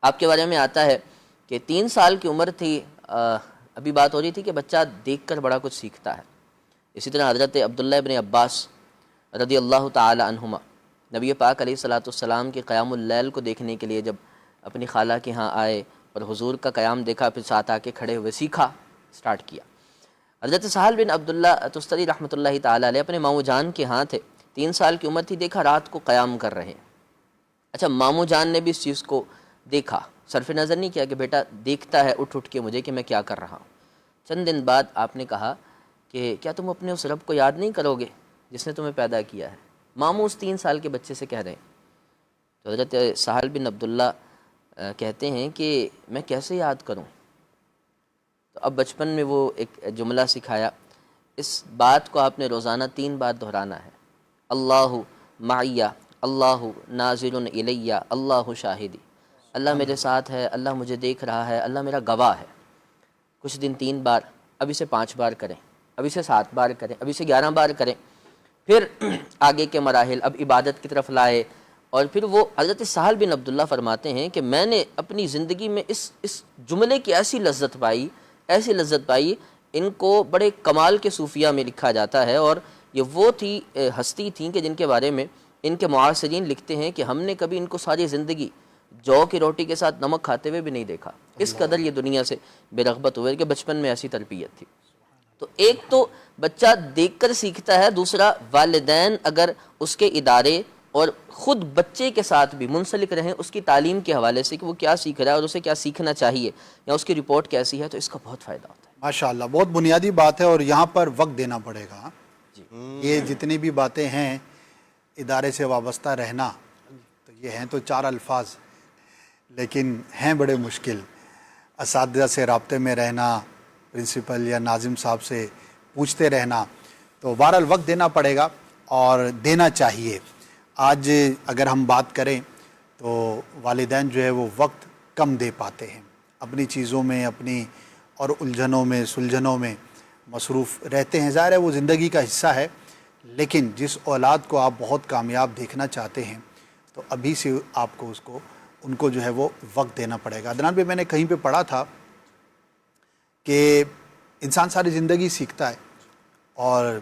Speaker 4: آپ کے بارے میں آتا ہے کہ 3 سال کی عمر تھی, ابھی بات ہو رہی تھی کہ بچہ دیکھ کر بڑا کچھ سیکھتا ہے. اسی طرح حضرت عبداللہ ابن عباس رضی اللہ تعالی عنہما, نبی پاک علیہ الصلاۃ والسلام کے قیام اللیل کو دیکھنے کے لیے جب اپنی خالہ کے ہاں آئے اور حضور کا قیام دیکھا, پھر ساتھ آ کے کھڑے ہوئے سیکھا, سٹارٹ کیا. حضرت سہل بن عبداللہ تستری رحمۃ اللہ تعالی علیہ اپنے ماموں جان کے ہاں تھے, 3 سال کی عمر تھی، دیکھا رات کو قیام کر رہے ہیں. اچھا ماموں جان نے بھی اس چیز کو دیکھا، صرف نظر نہیں کیا کہ بیٹا دیکھتا ہے اٹھ کے مجھے کہ میں کیا کر رہا ہوں. چند دن بعد آپ نے کہا کہ کیا تم اپنے اس رب کو یاد نہیں کرو گے جس نے تمہیں پیدا کیا ہے؟ ماموں اس 3 سال کے بچے سے کہہ رہے ہیں. تو حضرت سہل بن عبداللہ کہتے ہیں کہ میں کیسے یاد کروں؟ تو اب بچپن میں وہ ایک جملہ سکھایا، اس بات کو آپ نے روزانہ 3 بار دہرانا ہے. اللہ معیہ، اللہ ناظر الیہ، اللہ شاہدی. اللہ میرے ساتھ ہے، اللہ مجھے دیکھ رہا ہے، اللہ میرا گواہ ہے. کچھ دن 3 بار، اب اسے 5 بار کریں، اب اسے 7 بار کریں، اب اسے 11 بار کریں. پھر آگے کے مراحل اب عبادت کی طرف لائے. اور پھر وہ حضرت سہل بن عبداللہ فرماتے ہیں کہ میں نے اپنی زندگی میں اس جملے کی ایسی لذت پائی. ان کو بڑے کمال کے صوفیہ میں لکھا جاتا ہے، اور یہ وہ ہستی تھیں کہ جن کے بارے میں ان کے معاصرین لکھتے ہیں کہ ہم نے کبھی ان کو ساری زندگی جو کی روٹی کے ساتھ نمک کھاتے ہوئے بھی نہیں دیکھا. اس قدر یہ دنیا سے بے رغبت ہوئے کہ بچپن میں ایسی تربیت تھی. تو ایک تو بچہ دیکھ کر سیکھتا ہے، دوسرا والدین اگر اس کے ادارے اور خود بچے کے ساتھ بھی منسلک رہیں اس کی تعلیم کے حوالے سے کہ وہ کیا سیکھ رہا ہے اور اسے کیا سیکھنا چاہیے یا اس کی رپورٹ کیسی ہے، تو اس کا بہت فائدہ ہوتا ہے.
Speaker 2: ماشاءاللہ بہت بنیادی بات ہے، اور یہاں پر وقت دینا پڑے گا. یہ جتنی بھی باتیں ہیں ادارے سے وابستہ رہنا، تو یہ ہیں تو 4 الفاظ لیکن ہیں بڑے مشکل. اساتذہ سے رابطے میں رہنا، پرنسپل یا ناظم صاحب سے پوچھتے رہنا، تو بہرحال وقت دینا پڑے گا اور دینا چاہیے. آج اگر ہم بات کریں تو والدین جو ہے وہ وقت کم دے پاتے ہیں، اپنی چیزوں میں اپنی اور الجھنوں میں سلجھنوں میں مصروف رہتے ہیں. ظاہر ہے وہ زندگی کا حصہ ہے، لیکن جس اولاد کو آپ بہت کامیاب دیکھنا چاہتے ہیں تو ابھی سے آپ کو ان کو جو ہے وہ وقت دینا پڑے گا. عدنان بھائی، میں نے کہیں پہ پڑھا تھا کہ انسان ساری زندگی سیکھتا ہے اور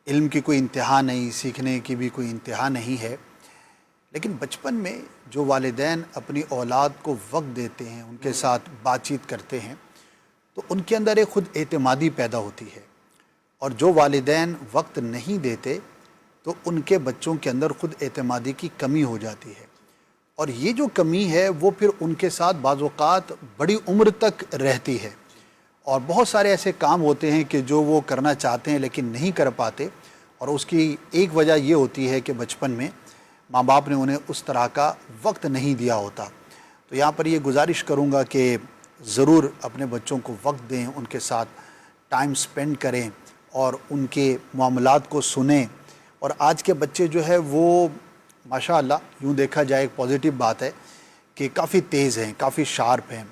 Speaker 2: علم کی کوئی انتہا نہیں، سیکھنے کی بھی کوئی انتہا نہیں ہے، لیکن بچپن میں جو والدین اپنی اولاد کو وقت دیتے ہیں، ان کے ساتھ بات چیت کرتے ہیں، تو ان کے اندر ایک خود اعتمادی پیدا ہوتی ہے. اور جو والدین وقت نہیں دیتے تو ان کے بچوں کے اندر خود اعتمادی کی کمی ہو جاتی ہے، اور یہ جو کمی ہے وہ پھر ان کے ساتھ بعض اوقات بڑی عمر تک رہتی ہے. اور بہت سارے ایسے کام ہوتے ہیں کہ جو وہ کرنا چاہتے ہیں لیکن نہیں کر پاتے، اور اس کی ایک وجہ یہ ہوتی ہے کہ بچپن میں ماں باپ نے انہیں اس طرح کا وقت نہیں دیا ہوتا. تو یہاں پر یہ گزارش کروں گا کہ ضرور اپنے بچوں کو وقت دیں، ان کے ساتھ ٹائم سپینڈ کریں اور ان کے معاملات کو سنیں. اور آج کے بچے جو ہے وہ ماشاءاللہ یوں دیکھا جائے ایک پازیٹیو بات ہے کہ کافی تیز ہیں، کافی شارپ ہیں،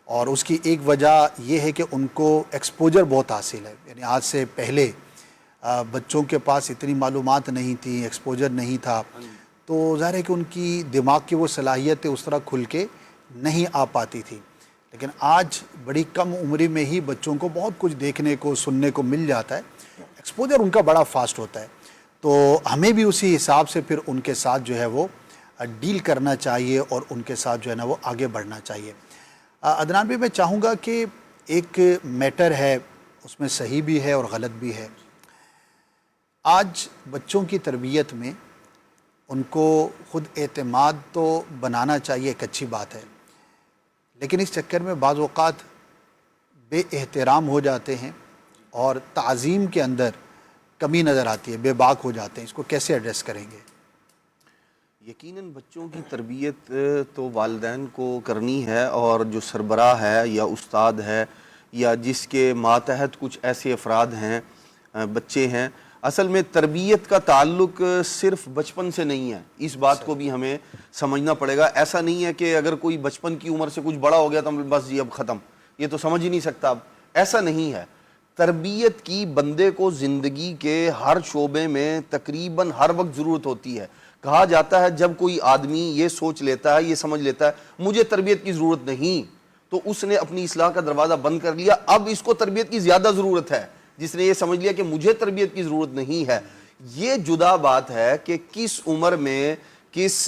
Speaker 2: اور اس کی ایک وجہ یہ ہے کہ ان کو ایکسپوجر بہت حاصل ہے. یعنی آج سے پہلے بچوں کے پاس اتنی معلومات نہیں تھی، ایکسپوجر نہیں تھا، تو ظاہر ہے کہ ان کی دماغ کی وہ صلاحیتیں اس طرح کھل کے نہیں آ پاتی تھی. لیکن آج بڑی کم عمری میں ہی بچوں کو بہت کچھ دیکھنے کو سننے کو مل جاتا ہے، ایکسپوجر ان کا بڑا فاسٹ ہوتا ہے. تو ہمیں بھی اسی حساب سے پھر ان کے ساتھ جو ہے وہ ڈیل کرنا چاہیے اور ان کے ساتھ جو ہے نا وہ آگے بڑھنا چاہیے. عدنان بھی میں چاہوں گا کہ ایک میٹر ہے، اس میں صحیح بھی ہے اور غلط بھی ہے. آج بچوں کی تربیت میں ان کو خود اعتماد تو بنانا چاہیے، ایک اچھی بات ہے، لیکن اس چکر میں بعض اوقات بے احترام ہو جاتے ہیں اور تعظیم کے اندر کمی نظر آتی ہے، بے باک ہو جاتے ہیں. اس کو کیسے ایڈریس کریں گے؟
Speaker 5: یقیناً بچوں کی تربیت تو والدین کو کرنی ہے، اور جو سربراہ ہے یا استاد ہے یا جس کے ماتحت کچھ ایسے افراد ہیں، بچے ہیں، اصل میں تربیت کا تعلق صرف بچپن سے نہیں ہے. اس بات کو بھی ہمیں سمجھنا پڑے گا. ایسا نہیں ہے کہ اگر کوئی بچپن کی عمر سے کچھ بڑا ہو گیا تو بس جی اب ختم، یہ تو سمجھ ہی نہیں سکتا. اب ایسا نہیں ہے. تربیت کی بندے کو زندگی کے ہر شعبے میں تقریباً ہر وقت ضرورت ہوتی ہے. کہا جاتا ہے جب کوئی آدمی یہ سوچ لیتا ہے، یہ سمجھ لیتا ہے مجھے تربیت کی ضرورت نہیں، تو اس نے اپنی اصلاح کا دروازہ بند کر لیا. اب اس کو تربیت کی زیادہ ضرورت ہے. جس نے یہ سمجھ لیا کہ مجھے تربیت کی ضرورت نہیں ہے، یہ جدا بات ہے کہ کس عمر میں کس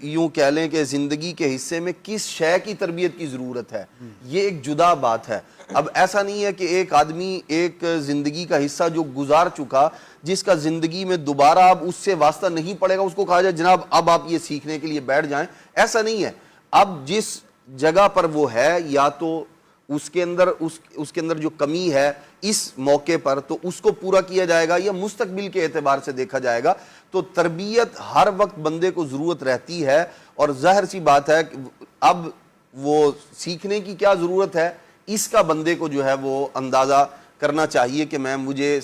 Speaker 5: یوں کہہ لیں کہ زندگی کے حصے میں کس شے کی تربیت کی ضرورت ہے، یہ ایک جدا بات ہے۔ اب ایسا نہیں ہے کہ ایک آدمی ایک زندگی کا حصہ جو گزار چکا، جس کا زندگی میں دوبارہ اب اس سے واسطہ نہیں پڑے گا، اس کو کہا جائے جناب اب آپ یہ سیکھنے کے لیے بیٹھ جائیں، ایسا نہیں ہے۔ اب جس جگہ پر وہ ہے، یا تو اس کے اندر جو کمی ہے اس موقع پر تو اس کو پورا کیا جائے گا، یا مستقبل کے اعتبار سے دیکھا جائے گا۔ تو تربیت ہر وقت بندے کو ضرورت رہتی ہے، اور ظاہر سی بات ہے کہ اب وہ سیکھنے کی کیا ضرورت ہے، اس کا بندے کو جو ہے وہ اندازہ کرنا چاہیے کہ مجھے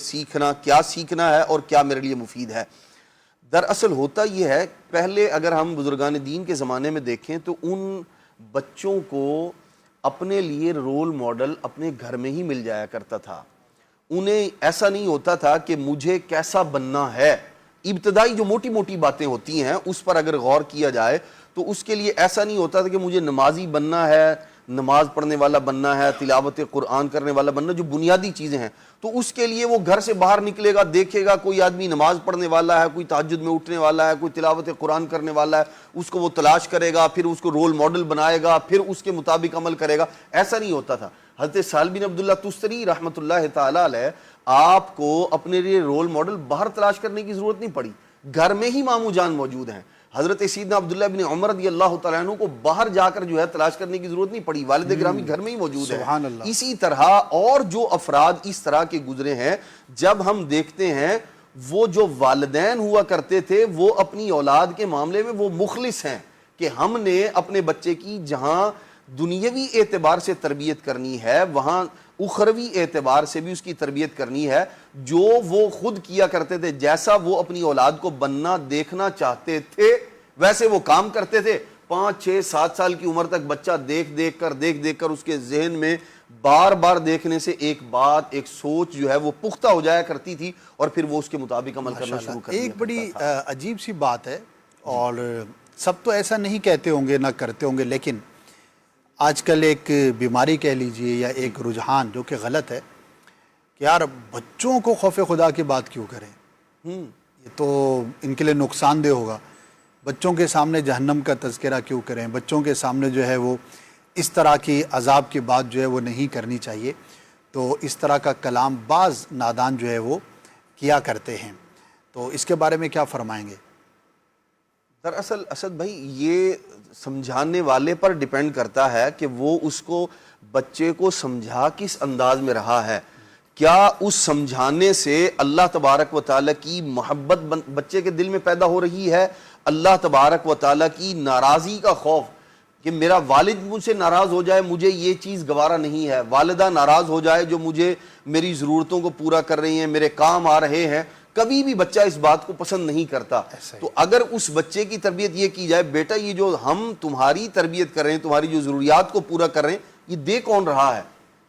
Speaker 5: کیا سیکھنا ہے اور کیا میرے لیے مفید ہے۔ دراصل ہوتا یہ ہے، پہلے اگر ہم بزرگان دین کے زمانے میں دیکھیں تو ان بچوں کو اپنے لیے رول ماڈل اپنے گھر میں ہی مل جایا کرتا تھا۔ انہیں ایسا نہیں ہوتا تھا کہ مجھے کیسا بننا ہے۔ ابتدائی جو موٹی موٹی باتیں ہوتی ہیں اس پر اگر غور کیا جائے تو اس کے لیے ایسا نہیں ہوتا تھا کہ مجھے نمازی بننا ہے، نماز پڑھنے والا بننا ہے، تلاوت قرآن کرنے والا بننا، جو بنیادی چیزیں ہیں۔ تو اس کے لیے وہ گھر سے باہر نکلے گا، دیکھے گا کوئی آدمی نماز پڑھنے والا ہے، کوئی تہجد میں اٹھنے والا ہے، کوئی تلاوت قرآن کرنے والا ہے، اس کو وہ تلاش کرے گا، پھر اس کو رول ماڈل بنائے گا، پھر اس کے مطابق عمل کرے گا۔ ایسا نہیں ہوتا تھا۔ حضرت سہل بن عبداللہ تستری رحمۃ اللہ تعالی علیہ، آپ کو اپنے لیے رول ماڈل باہر تلاش کرنے کی ضرورت نہیں پڑی، گھر میں ہی ماموں جان موجود ہیں۔ حضرت سیدنا عبداللہ بن عمر رضی اللہ تعالیٰ عنہ کو باہر جا کر جو ہے تلاش کرنے کی ضرورت نہیں پڑی، والد گرامی گھر میں ہی موجود ہے۔
Speaker 2: سبحان اللہ۔
Speaker 5: اسی طرح اور جو افراد اس طرح کے گزرے ہیں، جب ہم دیکھتے ہیں وہ جو والدین ہوا کرتے تھے وہ اپنی اولاد کے معاملے میں وہ مخلص ہیں کہ ہم نے اپنے بچے کی جہاں دنیاوی اعتبار سے تربیت کرنی ہے وہاں اخروی اعتبار سے بھی اس کی تربیت کرنی ہے، جو وہ خود کیا کرتے تھے، جیسا وہ اپنی اولاد کو بننا دیکھنا چاہتے تھے ویسے وہ کام کرتے تھے۔ 5 6 7 سال کی عمر تک بچہ دیکھ کر اس کے ذہن میں بار بار دیکھنے سے ایک بات، ایک سوچ جو ہے وہ پختہ ہو جایا کرتی تھی، اور پھر وہ اس کے مطابق عمل کرنا شروع کر دیا۔
Speaker 2: ایک بڑی عجیب سی بات ہے، اور سب تو ایسا نہیں کہتے ہوں گے، نہ کرتے ہوں گے، لیکن آج کل ایک بیماری کہہ لیجئے یا ایک رجحان جو کہ غلط ہے کہ یار بچوں کو خوف خدا کی بات کیوں کریں، یہ تو ان کے لیے نقصان دہ ہوگا، بچوں کے سامنے جہنم کا تذکرہ کیوں کریں، بچوں کے سامنے جو ہے وہ اس طرح کی عذاب کی بات جو ہے وہ نہیں کرنی چاہیے۔ تو اس طرح کا کلام بعض نادان جو ہے وہ کیا کرتے ہیں، تو اس کے بارے میں کیا فرمائیں گے؟
Speaker 5: دراصل اسد بھائی یہ سمجھانے والے پر ڈیپینڈ کرتا ہے کہ وہ اس کو بچے کو سمجھا کس انداز میں رہا ہے۔ کیا اس سمجھانے سے اللہ تبارک و تعالیٰ کی محبت بچے کے دل میں پیدا ہو رہی ہے، اللہ تبارک و تعالیٰ کی ناراضی کا خوف کہ میرا والد مجھ سے ناراض ہو جائے، مجھے یہ چیز گوارا نہیں ہے، والدہ ناراض ہو جائے جو مجھے میری ضرورتوں کو پورا کر رہی ہیں، میرے کام آ رہے ہیں، کبھی بھی بچہ اس بات کو پسند نہیں کرتا۔ تو اگر اس بچے کی تربیت یہ کی جائے، بیٹا یہ جو ہم تمہاری تربیت کر رہے ہیں، تمہاری جو ضروریات کو پورا کر رہے ہیں، یہ دے کون رہا ہے؟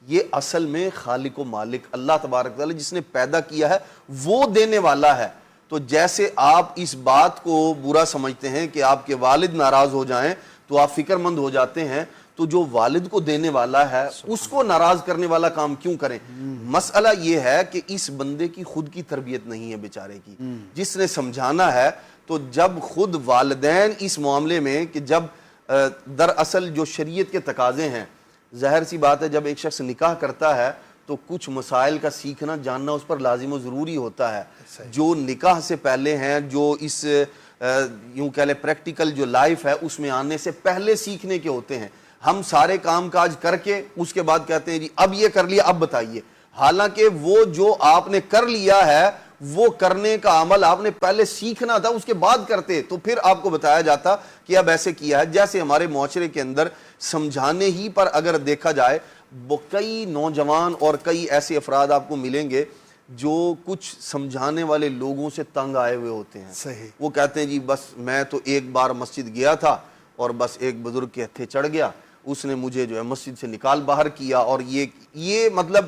Speaker 5: یہ اصل میں خالق و مالک اللہ تبارک تعالیٰ جس نے پیدا کیا ہے وہ دینے والا ہے۔ تو جیسے آپ اس بات کو برا سمجھتے ہیں کہ آپ کے والد ناراض ہو جائیں تو آپ فکر مند ہو جاتے ہیں، تو جو والد کو دینے والا ہے اس کو ناراض کرنے والا کام کیوں کریں؟ مسئلہ یہ ہے کہ اس بندے کی خود کی تربیت نہیں ہے بیچارے کی، جس نے سمجھانا ہے۔ تو جب خود والدین اس معاملے میں کہ جب دراصل جو شریعت کے تقاضے ہیں، ظاہر سی بات ہے جب ایک شخص نکاح کرتا ہے تو کچھ مسائل کا سیکھنا جاننا اس پر لازم و ضروری ہوتا ہے، جو نکاح سے پہلے ہیں، جو اس یوں کہہ لیں پریکٹیکل جو لائف ہے اس میں آنے سے پہلے سیکھنے کے ہوتے ہیں۔ ہم سارے کام کاج کر کے اس کے بعد کہتے ہیں جی اب یہ کر لیا اب بتائیے، حالانکہ وہ جو آپ نے کر لیا ہے وہ کرنے کا عمل آپ نے پہلے سیکھنا تھا، اس کے بعد کرتے تو پھر آپ کو بتایا جاتا کہ اب ایسے کیا ہے۔ جیسے ہمارے معاشرے کے اندر سمجھانے ہی پر اگر دیکھا جائے، کئی نوجوان اور کئی ایسے افراد آپ کو ملیں گے جو کچھ سمجھانے والے لوگوں سے تنگ آئے ہوئے ہوتے ہیں۔
Speaker 2: صحیح۔
Speaker 5: وہ کہتے ہیں جی بس میں تو ایک بار مسجد گیا تھا اور بس ایک بزرگ کے ہتھے چڑھ گیا، اس نے مجھے جو ہے مسجد سے نکال باہر کیا، اور یہ مطلب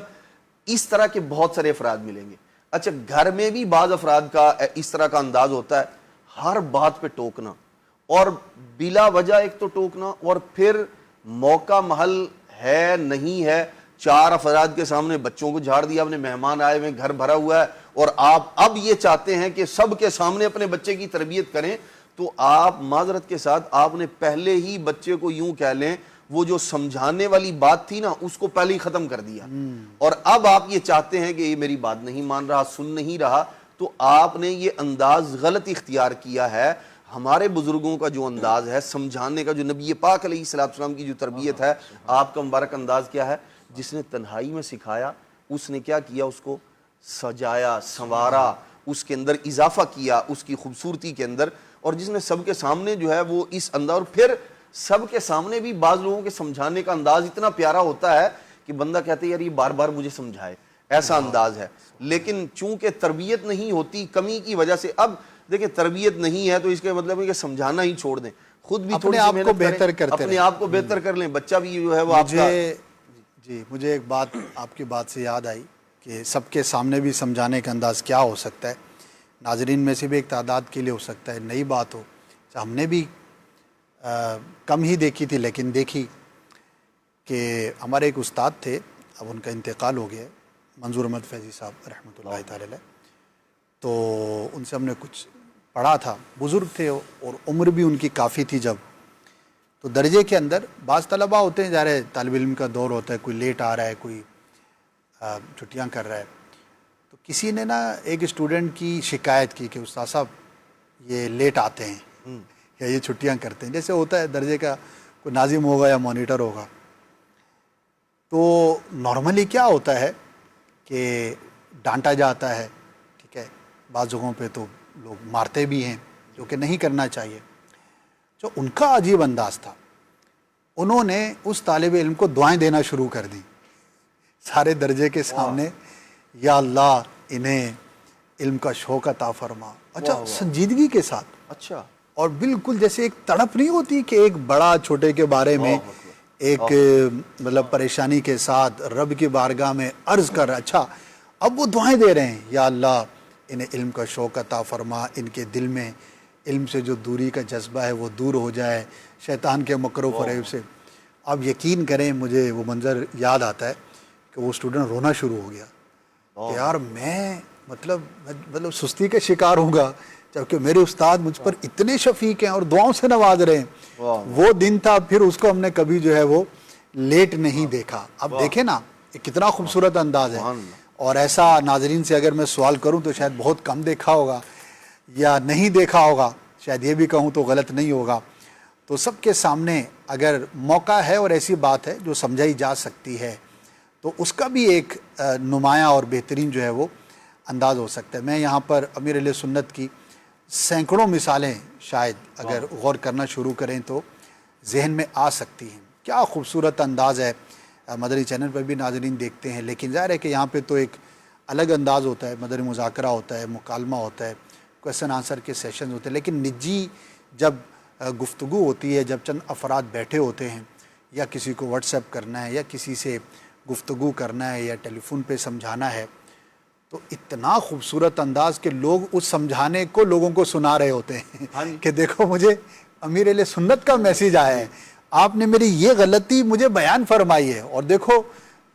Speaker 5: اس طرح کے بہت سارے افراد ملیں گے۔ اچھا گھر میں بھی بعض افراد کا اس طرح کا انداز ہوتا ہے، ہر بات پہ ٹوکنا، اور بلا وجہ ایک تو ٹوکنا، اور پھر موقع محل ہے نہیں ہے 4 افراد کے سامنے بچوں کو جھاڑ دیا، اپنے مہمان آئے ہوئے گھر بھرا ہوا ہے، اور آپ اب یہ چاہتے ہیں کہ سب کے سامنے اپنے بچے کی تربیت کریں۔ تو آپ معذرت کے ساتھ آپ نے پہلے ہی بچے کو یوں کہہ لیں وہ جو سمجھانے والی بات تھی نا اس کو پہلے ہی ختم کر دیا، اور اب آپ یہ چاہتے ہیں کہ یہ میری بات نہیں مان رہا، سن نہیں رہا، تو آپ نے یہ انداز غلط اختیار کیا ہے۔ ہمارے بزرگوں کا جو انداز ہے سمجھانے کا، جو نبی پاک علیہ السلام کی جو تربیت ہے، آپ کا مبارک انداز کیا ہے؟ جس نے تنہائی میں سکھایا اس نے کیا کیا؟ اس کو سجایا، سنوارا، اس کے اندر اضافہ کیا اس کی خوبصورتی کے اندر، اور جس نے سب کے سامنے جو ہے وہ اس انداز، اور پھر سب کے سامنے بھی بعض لوگوں کے سمجھانے کا انداز اتنا پیارا ہوتا ہے کہ بندہ کہتے ہے یار یہ بار بار مجھے سمجھائے، ایسا انداز ہے۔ لیکن چونکہ تربیت نہیں ہوتی کمی کی وجہ سے، اب دیکھیں تربیت نہیں ہے تو اس کے مطلب ہے کہ سمجھانا ہی چھوڑ دیں، خود بھی
Speaker 2: اپنے آپ کو بہتر کرتے رہیں،
Speaker 5: اپنے آپ کو بہتر کر لیں، بچہ بھی جو ہے وہ آپ کا۔
Speaker 2: جی مجھے ایک بات آپ کی بات سے یاد آئی کہ سب کے سامنے بھی سمجھانے کا انداز کیا ہو سکتا ہے۔ ناظرین میں سے بھی ایک تعداد کے لیے ہو سکتا ہے نئی بات ہو، ہم نے بھی کم ہی دیکھی تھی لیکن دیکھی کہ ہمارے ایک استاد تھے، اب ان کا انتقال ہو گیا ہے، منظور احمد فیضی صاحب رحمۃ اللہ تعالی علیہ، تو ان سے ہم نے کچھ پڑھا تھا، بزرگ تھے اور عمر بھی ان کی کافی تھی جب، تو درجے کے اندر بعض طلباء ہوتے ہیں، ظاہر ہے طالب علم کا دور ہوتا ہے، کوئی لیٹ آ رہا ہے، کوئی چھٹیاں کر رہا ہے، تو کسی نے نا ایک اسٹوڈنٹ کی شکایت کی کہ استاد صاحب یہ لیٹ آتے ہیں یا یہ چھٹیاں کرتے ہیں، جیسے ہوتا ہے درجے کا کوئی ناظم ہوگا یا مانیٹر ہوگا، تو نارملی کیا ہوتا ہے کہ ڈانٹا جاتا ہے، ٹھیک ہے، بعض جگہوں پہ تو لوگ مارتے بھی ہیں جو کہ نہیں کرنا چاہیے۔ جو ان کا عجیب انداز تھا، انہوں نے اس طالب علم کو دعائیں دینا شروع کر دی سارے درجے کے سامنے، یا اللہ انہیں علم کا شوق عطا فرما، اچھا سنجیدگی کے ساتھ،
Speaker 5: اچھا،
Speaker 2: اور بالکل جیسے ایک تڑپ نہیں ہوتی کہ ایک بڑا چھوٹے کے بارے میں ایک مطلب پریشانی کے ساتھ رب کی بارگاہ میں عرض کر، اچھا اب وہ دعائیں دے رہے ہیں، یا اللہ انہیں علم کا شوق عطا فرما، ان کے دل میں علم سے جو دوری کا جذبہ ہے وہ دور ہو جائے، شیطان کے مکر و فریب سے۔ اب یقین کریں مجھے وہ منظر یاد آتا ہے کہ وہ اسٹوڈنٹ رونا شروع ہو گیا کہ یار میں مطلب سستی کا شکار ہوں گا جبکہ میرے استاد مجھ پر اتنے شفیق ہیں اور دعاؤں سے نواز رہے ہیں۔ وہ دن تھا، پھر اس کو ہم نے کبھی جو ہے وہ لیٹ نہیں دیکھا۔ اب دیکھیں نا یہ کتنا خوبصورت انداز ہے، اور ایسا ناظرین سے اگر میں سوال کروں تو شاید بہت کم دیکھا ہوگا یا نہیں دیکھا ہوگا، شاید یہ بھی کہوں تو غلط نہیں ہوگا۔ تو سب کے سامنے اگر موقع ہے اور ایسی بات ہے جو سمجھائی جا سکتی ہے تو اس کا بھی ایک نمایاں اور بہترین جو ہے وہ انداز ہو سکتا ہے۔ میں یہاں پر امیر اہل سنت کی سینکڑوں مثالیں شاید اگر غور کرنا شروع کریں تو ذہن میں آ سکتی ہیں۔ کیا خوبصورت انداز ہے، مدنی چینل پر بھی ناظرین دیکھتے ہیں، لیکن ظاہر ہے کہ یہاں پہ تو ایک الگ انداز ہوتا ہے، مدنی مذاکرہ ہوتا ہے، مکالمہ ہوتا ہے، کویسچن آنسر کے سیشنز ہوتے ہیں، لیکن نجی جب گفتگو ہوتی ہے، جب چند افراد بیٹھے ہوتے ہیں، یا کسی کو واٹس ایپ کرنا ہے یا کسی سے گفتگو کرنا ہے یا ٹیلی فون پہ سمجھانا ہے، تو اتنا خوبصورت انداز کہ لوگ اس سمجھانے کو لوگوں کو سنا رہے ہوتے ہیں کہ دیکھو مجھے امیر اہل سنت کا میسیج آیا ہے، آپ نے میری یہ غلطی مجھے بیان فرمائی ہے، اور دیکھو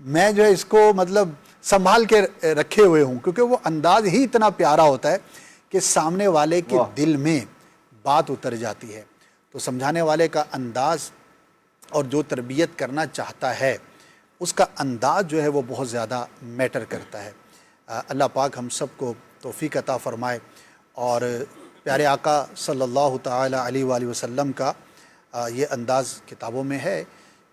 Speaker 2: میں جو ہے اس کو مطلب سنبھال کے رکھے ہوئے ہوں، کیونکہ وہ انداز ہی اتنا پیارا ہوتا ہے کہ سامنے والے کے دل میں بات اتر جاتی ہے۔ تو سمجھانے والے کا انداز اور جو تربیت کرنا چاہتا ہے اس کا انداز جو ہے وہ بہت زیادہ میٹر کرتا ہے۔ اللہ پاک ہم سب کو توفیق عطا فرمائے، اور پیارے آقا صلی اللہ تعالی علیہ وآلہ وسلم کا یہ انداز کتابوں میں ہے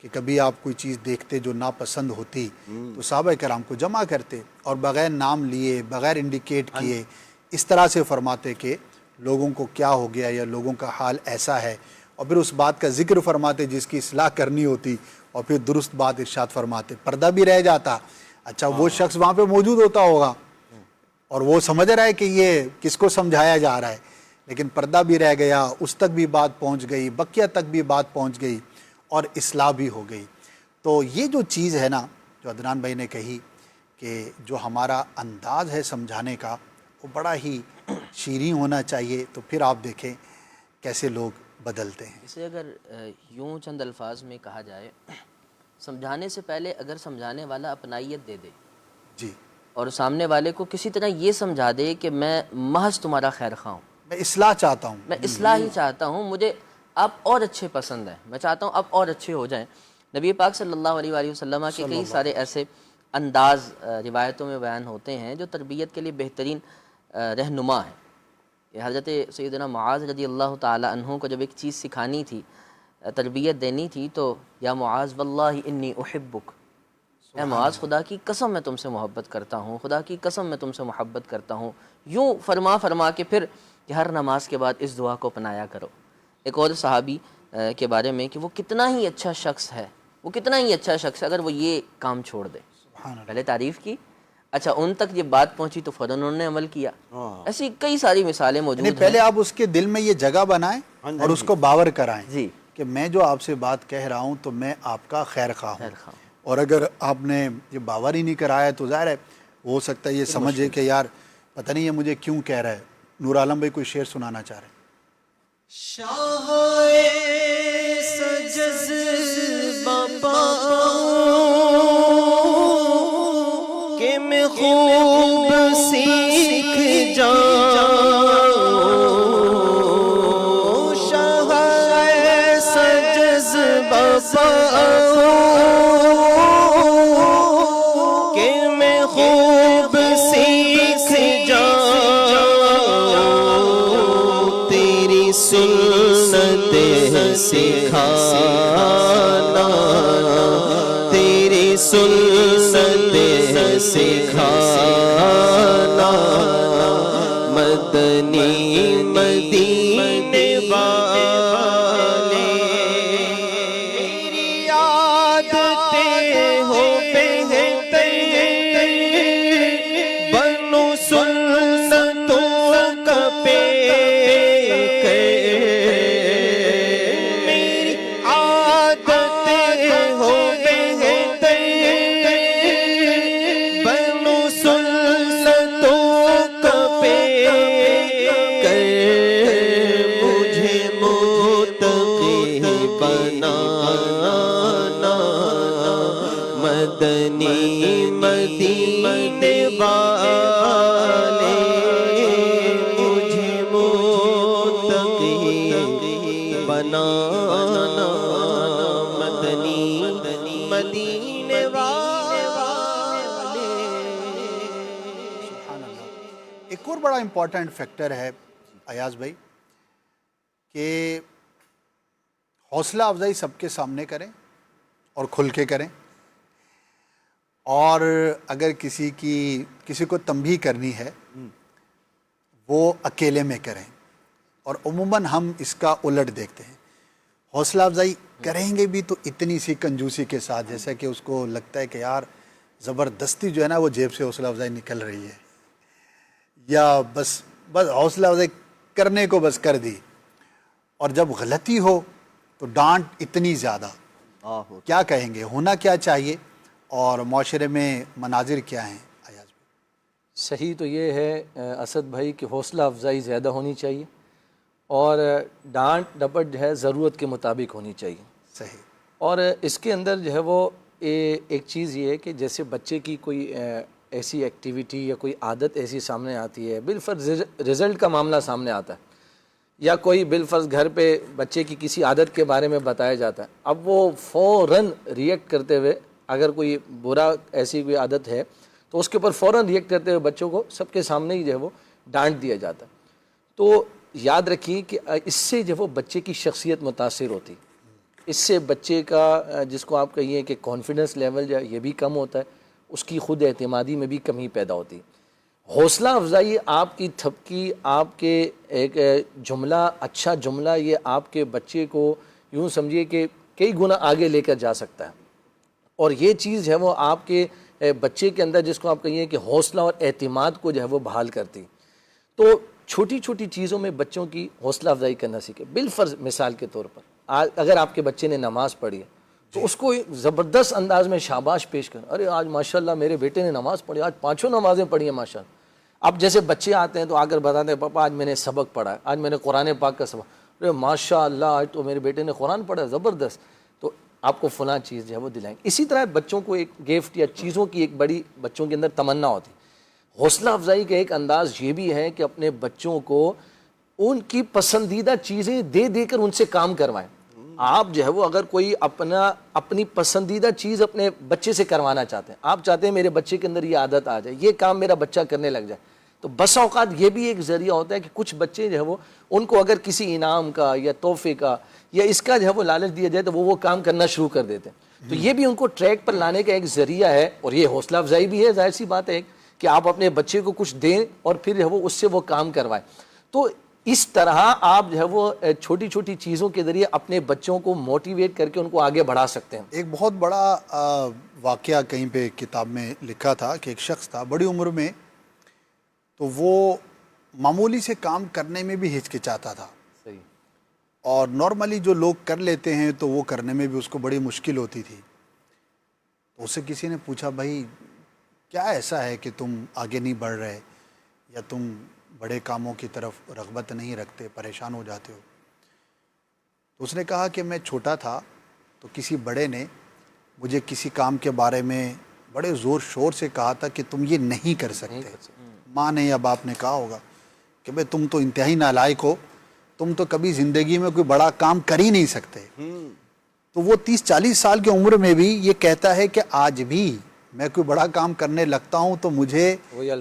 Speaker 2: کہ کبھی آپ کوئی چیز دیکھتے جو ناپسند ہوتی تو صحابہ کرام کو جمع کرتے اور بغیر نام لیے، بغیر انڈیکیٹ کیے اس طرح سے فرماتے کہ لوگوں کو کیا ہو گیا یا لوگوں کا حال ایسا ہے، اور پھر اس بات کا ذکر فرماتے جس کی اصلاح کرنی ہوتی، اور پھر درست بات ارشاد فرماتے۔ پردہ بھی رہ جاتا، اچھا وہ شخص وہاں پہ موجود ہوتا ہوگا اور وہ سمجھ رہا ہے کہ یہ کس کو سمجھایا جا رہا ہے، لیکن پردہ بھی رہ گیا، اس تک بھی بات پہنچ گئی، بقیہ تک بھی بات پہنچ گئی اور اصلاح بھی ہو گئی۔ تو یہ جو چیز ہے نا جو عدنان بھائی نے کہی کہ جو ہمارا انداز ہے سمجھانے کا وہ بڑا ہی شیریں ہونا چاہیے، تو پھر آپ دیکھیں کیسے لوگ بدلتے ہیں۔
Speaker 4: اسے اگر یوں چند الفاظ میں کہا جائے، سمجھانے سے پہلے اگر سمجھانے والا اپنائیت دے دے
Speaker 2: جی،
Speaker 4: اور سامنے والے کو کسی طرح یہ سمجھا دے کہ میں محض تمہارا خیر خواہ ہوں،
Speaker 2: میں اصلاح چاہتا ہوں.
Speaker 4: میں اصلاح ہی چاہتا ہوں، مجھے آپ اور اچھے پسند ہیں، میں چاہتا ہوں آپ اور اچھے ہو جائیں. نبی پاک صلی اللہ علیہ وآلہ وسلم کے کئی سارے ایسے انداز روایتوں میں بیان ہوتے ہیں جو تربیت کے لیے بہترین رہنما ہیں. یہ حضرت سیدنا معاذ رضی اللہ تعالی عنہ کو جب ایک چیز سکھانی تھی، تربیت دینی تھی، تو یا معاذ واللہ انی احبک، اے معاذ خدا کی قسم میں تم سے محبت کرتا ہوں، خدا کی قسم میں تم سے محبت کرتا ہوں، یوں فرما کے پھر کہ ہر نماز کے بعد اس دعا کو اپنایا کرو. ایک اور صحابی کے بارے میں کہ وہ کتنا ہی اچھا شخص ہے، وہ کتنا ہی اچھا شخص ہے اگر وہ یہ کام چھوڑ دے. پہلے تعریف کی، اچھا ان تک یہ بات پہنچی تو فوراً انہوں نے عمل کیا. ایسی کئی ساری مثالیں موجود ہیں.
Speaker 2: پہلے آپ اس کے دل میں یہ جگہ بنائیں اور اس کو باور کرائیں
Speaker 4: جی
Speaker 2: کہ میں جو آپ سے بات کہہ رہا ہوں تو میں آپ کا خیر خواہ ہوں. اور اگر آپ نے یہ باور ہی نہیں کرایا تو ظاہر ہے ہو سکتا ہے یہ سمجھے کہ یار پتہ نہیں یہ مجھے کیوں کہہ رہا ہے. نور عالم بھائی کوئی شعر سنانا چاہ رہے ہیں.
Speaker 3: کہ میں خوب سیکھ جاؤں شاہ ایسا جذبہ کہ میں خوب سیکھ جاؤں تیری سنت سکھانا، تیری سنت سکھانا، مدنی مدینے والے میری عادتیں ہو بہتر، بنو سنتوں کا پیکر، میری عادتیں ہو بہتر، بنو سنتوں کا پیکر، مجھے متقی بنانا، مدنی مدینے والے مجھے متقی بنانا، مدنی مدینے والے.
Speaker 2: ایک اور بڑا امپورٹنٹ فیکٹر ہے ایاز بھائی کہ حوصلہ افزائی سب کے سامنے کریں اور کھل کے کریں، اور اگر کسی کو تنبیہ کرنی ہے وہ اکیلے میں کریں. اور عموماً ہم اس کا الٹ دیکھتے ہیں، حوصلہ افزائی کریں گے بھی تو اتنی سی کنجوسی کے ساتھ جیسا کہ اس کو لگتا ہے کہ یار زبردستی جو ہے نا وہ جیب سے حوصلہ افزائی نکل رہی ہے، یا بس حوصلہ افزائی کرنے کو بس کر دی، اور جب غلطی ہو تو ڈانٹ اتنی زیادہ. کیا کہیں گے، ہونا کیا چاہیے اور معاشرے میں مناظر کیا ہیں ایاز بھائی؟
Speaker 6: صحیح تو یہ ہے اسد بھائی کہ حوصلہ افزائی زیادہ ہونی چاہیے، اور ڈانٹ ڈپٹ جو ہے ضرورت کے مطابق ہونی چاہیے.
Speaker 2: صحیح.
Speaker 6: اور اس کے اندر جو ہے وہ ایک چیز یہ ہے کہ جیسے بچے کی کوئی ایسی ایکٹیویٹی یا کوئی عادت ایسی سامنے آتی ہے، بالفرض رزلٹ کا معاملہ سامنے آتا ہے، یا کوئی بالفرض گھر پہ بچے کی کسی عادت کے بارے میں بتایا جاتا ہے، اب وہ فوراً ریئیکٹ کرتے ہوئے، اگر کوئی برا ایسی کوئی عادت ہے تو اس کے اوپر فوراً ریئیکٹ کرتے ہوئے بچوں کو سب کے سامنے ہی جو ہے وہ ڈانٹ دیا جاتا ہے. تو یاد رکھیے کہ اس سے جو ہے وہ بچے کی شخصیت متاثر ہوتی، اس سے بچے کا جس کو آپ کہیے کہ کانفیڈنس لیول جو ہے یہ بھی کم ہوتا ہے، اس کی خود اعتمادی میں بھی کمی پیدا ہوتی ہے. حوصلہ افزائی آپ کی تھپکی، آپ کے ایک جملہ، اچھا جملہ، یہ آپ کے بچے کو یوں سمجھیے کہ کئی گنا آگے لے کر جا سکتا ہے. اور یہ چیز ہے وہ آپ کے بچے کے اندر جس کو آپ کہیے کہ حوصلہ اور اعتماد کو جو ہے وہ بحال کرتی. تو چھوٹی چھوٹی چیزوں میں بچوں کی حوصلہ افزائی کرنا سیکھے. بالفرض مثال کے طور پر اگر آپ کے بچے نے نماز پڑھی ہے تو اس کو زبردست انداز میں شاباش پیش کریں، ارے آج ماشاءاللہ میرے بیٹے نے نماز پڑھی، آج 5 نمازیں پڑھی ہیں ماشاءاللہ. اب جیسے بچے آتے ہیں تو آ کر بتاتے ہیں پاپا آج میں نے سبق پڑھا ہے، آج میں نے قرآن پاک کا سبق، ارے ماشاءاللہ آج تو میرے بیٹے نے قرآن پڑھا ہے، زبردست. تو آپ کو فلاں چیز جو ہے وہ دلائیں. اسی طرح بچوں کو ایک گفٹ یا چیزوں کی ایک بڑی بچوں کے اندر تمنا ہوتی. حوصلہ افزائی کا ایک انداز یہ بھی ہے کہ اپنے بچوں کو ان کی پسندیدہ چیزیں دے دے کر ان سے کام کروائیں. آپ جو ہے وہ اگر کوئی اپنی پسندیدہ چیز اپنے بچے سے کروانا چاہتے ہیں, آپ چاہتے ہیں میرے بچے کے اندر یہ عادت آ جائے, یہ کام میرا بچہ کرنے لگ جائے, تو بس اوقات یہ بھی ایک ذریعہ ہوتا ہے کہ کچھ بچے جو ہے وہ ان کو اگر کسی انعام کا یا تحفے کا یا اس کا جو ہے وہ لالچ دیا جائے تو وہ کام کرنا شروع کر دیتے ہیں. تو یہ بھی ان کو ٹریک پر لانے کا ایک ذریعہ ہے, اور یہ حوصلہ افزائی بھی ہے. ظاہر سی بات ہے کہ آپ اپنے بچے کو کچھ دیں اور پھر جو ہے وہ اس سے وہ کام کروائیں. تو اس طرح آپ جو ہے وہ چھوٹی چھوٹی چیزوں کے ذریعے اپنے بچوں کو موٹیویٹ کر کے ان کو آگے بڑھا سکتے ہیں.
Speaker 2: ایک بہت بڑا واقعہ کہیں پہ کتاب میں لکھا تھا کہ ایک شخص تھا بڑی عمر میں, تو وہ معمولی سے کام کرنے میں بھی ہچکچاتا تھا,
Speaker 6: صحیح.
Speaker 2: اور نارملی جو لوگ کر لیتے ہیں تو وہ کرنے میں بھی اس کو بڑی مشکل ہوتی تھی. تو اس سے کسی نے پوچھا, بھائی کیا ایسا ہے کہ تم آگے نہیں بڑھ رہے, یا تم بڑے کاموں کی طرف رغبت نہیں رکھتے, پریشان ہو جاتے ہو؟ تو اس نے کہا کہ میں چھوٹا تھا تو کسی بڑے نے مجھے کسی کام کے بارے میں بڑے زور شور سے کہا تھا کہ تم یہ نہیں کر سکتے. ماں نے یا باپ نے کہا ہوگا کہ بھئی تم تو انتہائی نالائق ہو, تم تو کبھی زندگی میں کوئی بڑا کام کر ہی نہیں سکتے. تو وہ 30-40 سال کی عمر میں بھی یہ کہتا ہے کہ آج بھی میں کوئی بڑا کام کرنے لگتا ہوں تو مجھے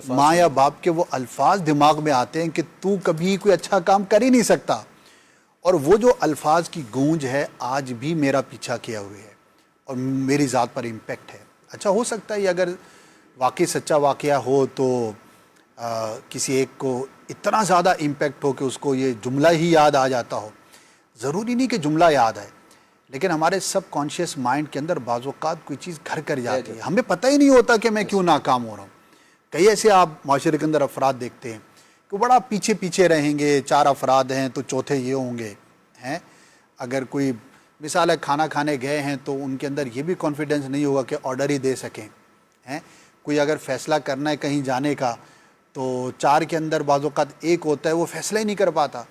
Speaker 2: ماں یا باپ کے وہ الفاظ دماغ میں آتے ہیں کہ تو کبھی کوئی اچھا کام کر ہی نہیں سکتا. اور وہ جو الفاظ کی گونج ہے آج بھی میرا پیچھا کیا ہوئے ہے اور میری ذات پر امپیکٹ ہے. اچھا ہو سکتا ہے یہ اگر واقعی سچا واقعہ ہو تو کسی ایک کو اتنا زیادہ امپیکٹ ہو کہ اس کو یہ جملہ ہی یاد آ جاتا ہو. ضروری نہیں کہ جملہ یاد آئے, لیکن ہمارے سب کانشیس مائنڈ کے اندر بعض اوقات کوئی چیز گھر کر جاتی ہے, ہمیں پتہ ہی نہیں ہوتا کہ میں کیوں ناکام ہو رہا ہوں. کئی ایسے آپ معاشرے کے اندر افراد دیکھتے ہیں کہ بڑا پیچھے پیچھے رہیں گے, 4 افراد ہیں تو چوتھے یہ ہوں گے ہیں. اگر کوئی مثال ہے کھانا کھانے گئے ہیں تو ان کے اندر یہ بھی کانفیڈنس نہیں ہوگا کہ آرڈر ہی دے سکیں ہیں. کوئی اگر فیصلہ کرنا ہے کہیں جانے کا تو 4 کے اندر بعض اوقات ایک ہوتا ہے وہ فیصلہ ہی نہیں کر پاتا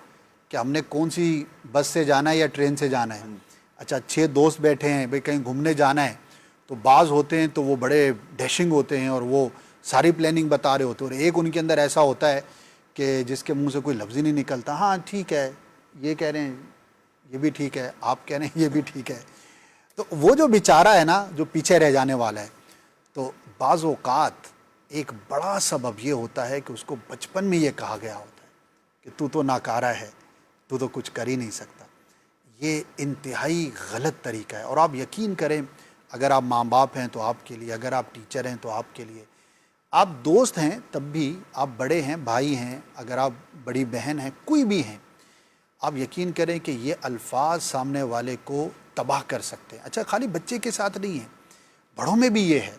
Speaker 2: کہ ہم نے کون سی بس سے جانا ہے یا ٹرین سے جانا ہے. اچھا 6 دوست بیٹھے ہیں, بھئی کہیں گھومنے جانا ہے, تو بعض ہوتے ہیں تو وہ بڑے ڈیشنگ ہوتے ہیں اور وہ ساری پلاننگ بتا رہے ہوتے ہیں, اور ایک ان کے اندر ایسا ہوتا ہے کہ جس کے منہ سے کوئی لفظ ہی نہیں نکلتا, ہاں ٹھیک ہے یہ کہہ رہے ہیں یہ بھی ٹھیک ہے, آپ کہہ رہے ہیں یہ بھی ٹھیک ہے. تو وہ جو بیچارہ ہے نا جو پیچھے رہ جانے والا ہے, تو بعض اوقات ایک بڑا سبب یہ ہوتا ہے کہ اس کو بچپن میں یہ کہا گیا ہوتا ہے کہ تو تو ناکارہ ہے, تو تو کچھ کر ہی نہیں سکتا. یہ انتہائی غلط طریقہ ہے. اور آپ یقین کریں اگر آپ ماں باپ ہیں تو آپ کے لیے, اگر آپ ٹیچر ہیں تو آپ کے لیے, آپ دوست ہیں تب بھی, آپ بڑے ہیں, بھائی ہیں, اگر آپ بڑی بہن ہیں, کوئی بھی ہیں, آپ یقین کریں کہ یہ الفاظ سامنے والے کو تباہ کر سکتے ہیں. اچھا خالی بچے کے ساتھ نہیں ہے, بڑوں میں بھی یہ ہے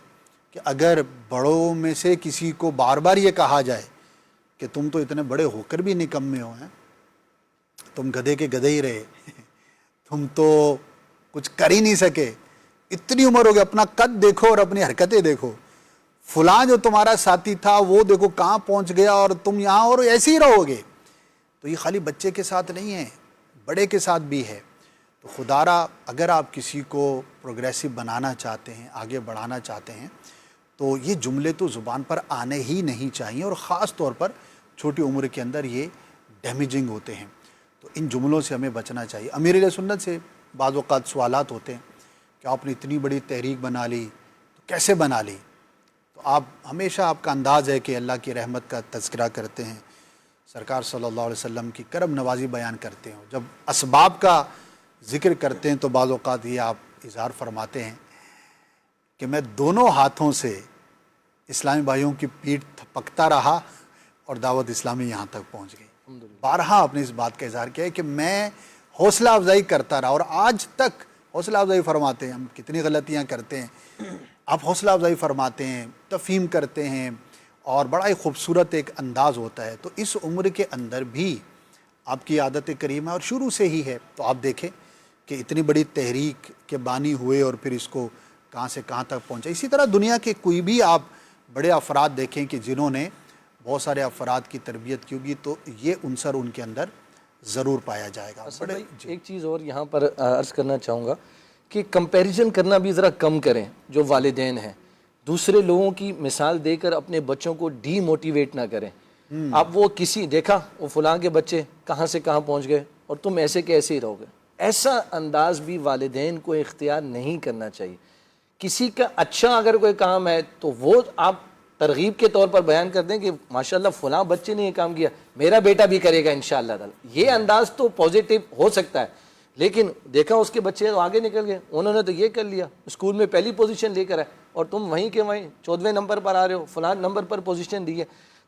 Speaker 2: کہ اگر بڑوں میں سے کسی کو بار بار یہ کہا جائے کہ تم تو اتنے بڑے ہو کر بھی نکمے ہو ہیں, تم گدھے کے گدھے ہی رہے, تم تو کچھ کر ہی نہیں سکے, اتنی عمر ہو گئی, اپنا قد دیکھو اور اپنی حرکتیں دیکھو, فلاں جو تمہارا ساتھی تھا وہ دیکھو کہاں پہنچ گیا اور تم یہاں اور ایسے ہی رہو گے. تو یہ خالی بچے کے ساتھ نہیں ہے, بڑے کے ساتھ بھی ہے. تو خدارا اگر آپ کسی کو پروگریسو بنانا چاہتے ہیں, آگے بڑھانا چاہتے ہیں, تو یہ جملے تو زبان پر آنے ہی نہیں چاہیے, اور خاص طور پر چھوٹی عمر کے اندر یہ ڈیمیجنگ ہوتے ہیں. تو ان جملوں سے ہمیں بچنا چاہیے. امیر اہل سنت سے بعض اوقات سوالات ہوتے ہیں کہ آپ نے اتنی بڑی تحریک بنا لی, تو کیسے بنا لی؟ تو آپ ہمیشہ آپ کا انداز ہے کہ اللہ کی رحمت کا تذکرہ کرتے ہیں, سرکار صلی اللہ علیہ وسلم کی کرم نوازی بیان کرتے ہیں. جب اسباب کا ذکر کرتے ہیں تو بعض اوقات یہ آپ اظہار فرماتے ہیں کہ میں دونوں ہاتھوں سے اسلامی بھائیوں کی پیٹھ تھپکتا رہا اور دعوت اسلامی یہاں تک پہنچ گئی. بارہا آپ نے اس بات کا اظہار کیا ہے کہ میں حوصلہ افزائی کرتا رہا, اور آج تک حوصلہ افزائی فرماتے ہیں. ہم کتنی غلطیاں کرتے ہیں, آپ حوصلہ افزائی فرماتے ہیں, تفہیم کرتے ہیں, اور بڑا ہی خوبصورت ایک انداز ہوتا ہے. تو اس عمر کے اندر بھی آپ کی عادت کریم ہے اور شروع سے ہی ہے. تو آپ دیکھیں کہ اتنی بڑی تحریک کے بانی ہوئے اور پھر اس کو کہاں سے کہاں تک پہنچا. اسی طرح دنیا کے کوئی بھی آپ بڑے افراد دیکھیں کہ جنہوں نے بہت سارے افراد کی تربیت کی ہوگی, تو یہ عنصر ان کے اندر ضرور پایا جائے گا.
Speaker 6: ایک چیز اور یہاں پر عرض کرنا چاہوں گا کہ کمپیریزن کرنا بھی ذرا کم کریں. جو والدین ہیں دوسرے لوگوں کی مثال دے کر اپنے بچوں کو ڈی موٹیویٹ نہ کریں. اب وہ کسی دیکھا وہ فلاں کے بچے کہاں سے کہاں پہنچ گئے اور تم ایسے کے ایسے ہی رہو گے، ایسا انداز بھی والدین کو اختیار نہیں کرنا چاہیے۔ کسی کا اچھا اگر کوئی کام ہے تو وہ آپ ترغیب کے طور پر بیان کر دیں کہ ماشاءاللہ فلاں بچے نے یہ کام کیا، میرا بیٹا بھی کرے گا انشاءاللہ تعالی۔ یہ انداز تو پازیٹیو ہو سکتا ہے، لیکن دیکھا اس کے بچے آگے نکل گئے، انہوں نے تو یہ کر لیا، اسکول میں پہلی پوزیشن لے کر آئے اور تم وہیں کے وہیں 14ویں نمبر پر آ رہے ہو، فلاں نمبر پر پوزیشن لی ہے۔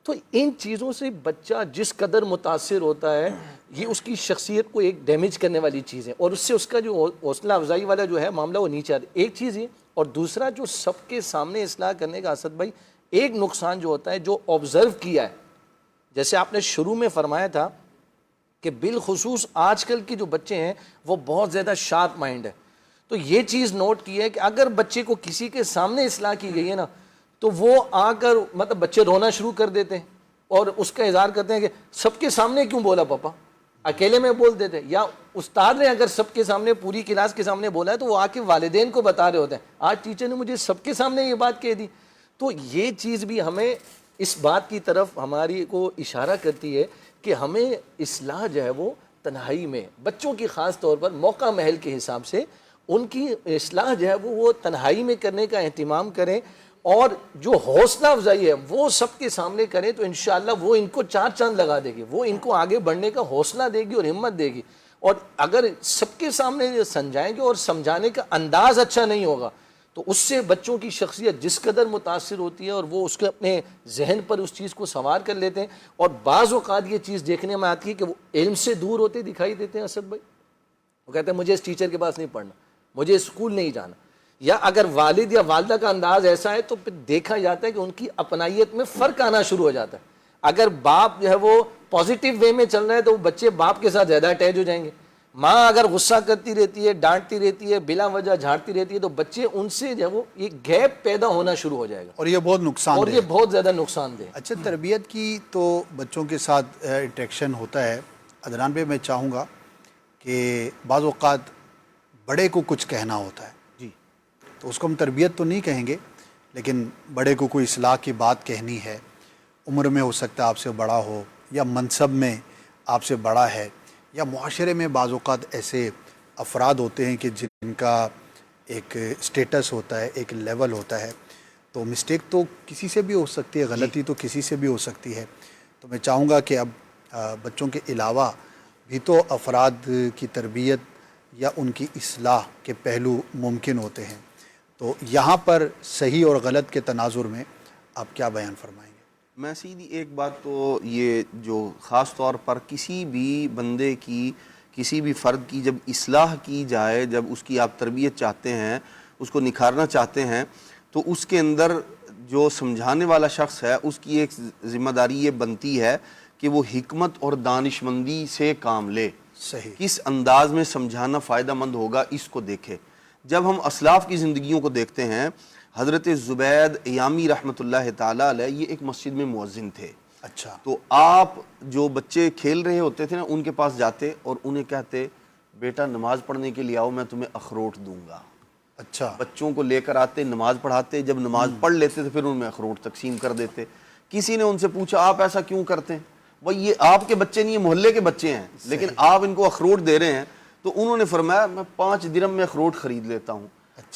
Speaker 6: تو ان چیزوں سے بچہ جس قدر متاثر ہوتا ہے یہ اس کی شخصیت کو ایک ڈیمیج کرنے والی چیز ہے، اور اس سے اس کا جو حوصلہ افزائی والا جو ہے معاملہ وہ نیچے آتا ہے۔ ایک چیز یہ، اور دوسرا جو سب کے سامنے اصلاح کرنے کا اسد بھائی ایک نقصان جو ہوتا ہے جو آبزرو کیا ہے، جیسے آپ نے شروع میں فرمایا تھا کہ بالخصوص آج کل کے جو بچے ہیں وہ بہت زیادہ شارپ مائنڈ ہے، تو یہ چیز نوٹ کی ہے کہ اگر بچے کو کسی کے سامنے اصلاح کی گئی ہے نا تو وہ آ کر مطلب بچے رونا شروع کر دیتے ہیں اور اس کا اظہار کرتے ہیں کہ سب کے سامنے کیوں بولا پاپا، اکیلے میں بول دیتے ہیں، یا استاد نے اگر سب کے سامنے پوری کلاس کے سامنے بولا ہے تو وہ آ کے والدین کو بتا رہے ہوتے ہیں آج ٹیچر نے مجھے سب کے سامنے یہ بات کہہ دی۔ تو یہ چیز بھی ہمیں اس بات کی طرف ہماری کو اشارہ کرتی ہے کہ ہمیں اصلاح جو ہے وہ تنہائی میں بچوں کی خاص طور پر موقع محل کے حساب سے ان کی اصلاح جو ہے وہ تنہائی میں کرنے کا اہتمام کریں، اور جو حوصلہ افزائی ہے وہ سب کے سامنے کریں تو انشاءاللہ وہ ان کو چار چاند لگا دے گی، وہ ان کو آگے بڑھنے کا حوصلہ دے گی اور ہمت دے گی۔ اور اگر سب کے سامنے سمجھائیں گے اور سمجھانے کا انداز اچھا نہیں ہوگا تو اس سے بچوں کی شخصیت جس قدر متاثر ہوتی ہے اور وہ اس کے اپنے ذہن پر اس چیز کو سوار کر لیتے ہیں، اور بعض اوقات یہ چیز دیکھنے میں آتی ہے کہ وہ علم سے دور ہوتے دکھائی دیتے ہیں اسد بھائی، وہ کہتے ہیں مجھے اس ٹیچر کے پاس نہیں پڑھنا، مجھے اسکول نہیں جانا، یا اگر والد یا والدہ کا انداز ایسا ہے تو پھر دیکھا جاتا ہے کہ ان کی اپنائیت میں فرق آنا شروع ہو جاتا ہے۔ اگر باپ جو ہے وہ پازیٹیو وے میں چل رہا ہے تو بچے باپ کے ساتھ زیادہ اٹیچ ہو جائیں گے، ماں اگر غصہ کرتی رہتی ہے، ڈانٹتی رہتی ہے، بلا وجہ جھاڑتی رہتی ہے تو بچے ان سے جو ہے وہ یہ گیپ پیدا ہونا شروع ہو جائے گا،
Speaker 2: اور یہ بہت نقصان
Speaker 6: اور
Speaker 2: دہ
Speaker 6: یہ
Speaker 2: ہے۔
Speaker 6: بہت زیادہ نقصان دہ ہے۔
Speaker 2: اچھا، تربیت کی تو بچوں کے ساتھ انٹریکشن ہوتا ہے عدنان بھائی، میں چاہوں گا کہ بعض اوقات بڑے کو کچھ کہنا ہوتا ہے
Speaker 5: جی،
Speaker 2: تو اس کو ہم تربیت تو نہیں کہیں گے، لیکن بڑے کو کوئی اصلاح کی بات کہنی ہے، عمر میں ہو سکتا ہے آپ سے بڑا ہو، یا منصب میں آپ سے بڑا ہے، یا معاشرے میں بعض اوقات ایسے افراد ہوتے ہیں کہ جن کا ایک اسٹیٹس ہوتا ہے، ایک لیول ہوتا ہے، تو مسٹیک تو کسی سے بھی ہو سکتی ہے، غلطی تو کسی سے بھی ہو سکتی ہے۔ تو میں چاہوں گا کہ اب بچوں کے علاوہ بھی تو افراد کی تربیت یا ان کی اصلاح کے پہلو ممکن ہوتے ہیں، تو یہاں پر صحیح اور غلط کے تناظر میں آپ کیا بیان فرمائیں گے؟
Speaker 5: میں سیدھی ایک بات تو یہ جو خاص طور پر کسی بھی بندے کی، کسی بھی فرد کی جب اصلاح کی جائے، جب اس کی آپ تربیت چاہتے ہیں، اس کو نکھارنا چاہتے ہیں، تو اس کے اندر جو سمجھانے والا شخص ہے اس کی ایک ذمہ داری یہ بنتی ہے کہ وہ حکمت اور دانش مندی سے کام لے،
Speaker 2: صحیح،
Speaker 5: کس انداز میں سمجھانا فائدہ مند ہوگا اس کو دیکھے۔ جب ہم اسلاف کی زندگیوں کو دیکھتے ہیں، حضرت زبید ایامی رحمۃ اللہ تعالیٰ علیہ یہ ایک مسجد میں مؤذن تھے،
Speaker 2: اچھا،
Speaker 5: تو آپ جو بچے کھیل رہے ہوتے تھے نا ان کے پاس جاتے اور انہیں کہتے بیٹا نماز پڑھنے کے لیے آؤ، میں تمہیں اخروٹ دوں گا۔
Speaker 2: اچھا،
Speaker 5: بچوں کو لے کر آتے، نماز پڑھاتے، جب نماز پڑھ لیتے تو پھر ان میں اخروٹ تقسیم کر دیتے۔ کسی نے ان سے پوچھا آپ ایسا کیوں کرتے ہیں؟ بھائی یہ آپ کے بچے نہیں، یہ محلے کے بچے ہیں، لیکن آپ ان کو اخروٹ دے رہے ہیں۔ تو انہوں نے فرمایا میں 5 درہم میں اخروٹ خرید لیتا ہوں،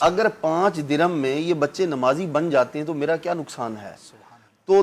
Speaker 5: اگر 5 درہم میں یہ بچے نمازی بن جاتے ہیں تو میرا کیا نقصان ہے؟ تو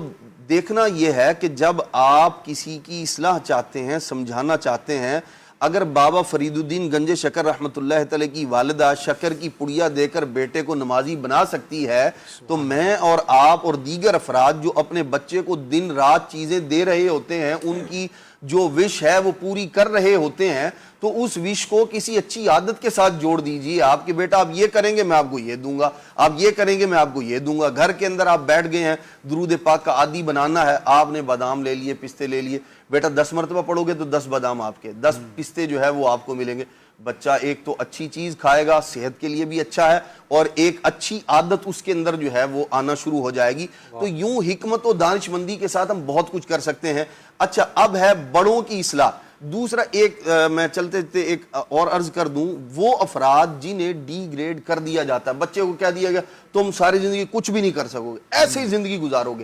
Speaker 5: دیکھنا یہ ہے کہ جب آپ کسی کی اصلاح چاہتے ہیں، سمجھانا چاہتے ہیں، اگر بابا فرید الدین گنج شکر رحمۃ اللہ تعالی کی والدہ شکر کی پڑیا دے کر بیٹے کو نمازی بنا سکتی ہے، تو میں اور آپ اور دیگر افراد جو اپنے بچے کو دن رات چیزیں دے رہے ہوتے ہیں، ان کی جو وش ہے وہ پوری کر رہے ہوتے ہیں، تو اس وش کو کسی اچھی عادت کے ساتھ جوڑ دیجیے۔ آپ کے بیٹا آپ یہ کریں گے میں آپ کو یہ دوں گا، آپ یہ کریں گے میں آپ کو یہ دوں گا۔ گھر کے اندر آپ بیٹھ گئے ہیں، درود پاک کا عادی بنانا ہے، آپ نے بادام لے لیے، پستے لے لیے، بیٹا 10 مرتبہ پڑھو گے تو 10 بادام آپ کے، 10 پستے جو ہے وہ آپ کو ملیں گے۔ بچہ ایک تو اچھی چیز کھائے گا، صحت کے لیے بھی اچھا ہے، اور ایک اچھی عادت اس کے اندر جو ہے وہ آنا شروع ہو جائے گی۔ تو یوں حکمت و دانش مندی کے ساتھ ہم بہت کچھ کر سکتے ہیں۔ اچھا، اب ہے بڑوں کی اصلاح۔ دوسرا ایک میں چلتے چلتے ایک اور عرض کر دوں، وہ افراد جنہیں ڈی گریڈ کر دیا جاتا ہے، بچے کو کہہ دیا گیا تم ساری زندگی کچھ بھی نہیں کر سکو گے، ایسے ہی زندگی گزارو گے۔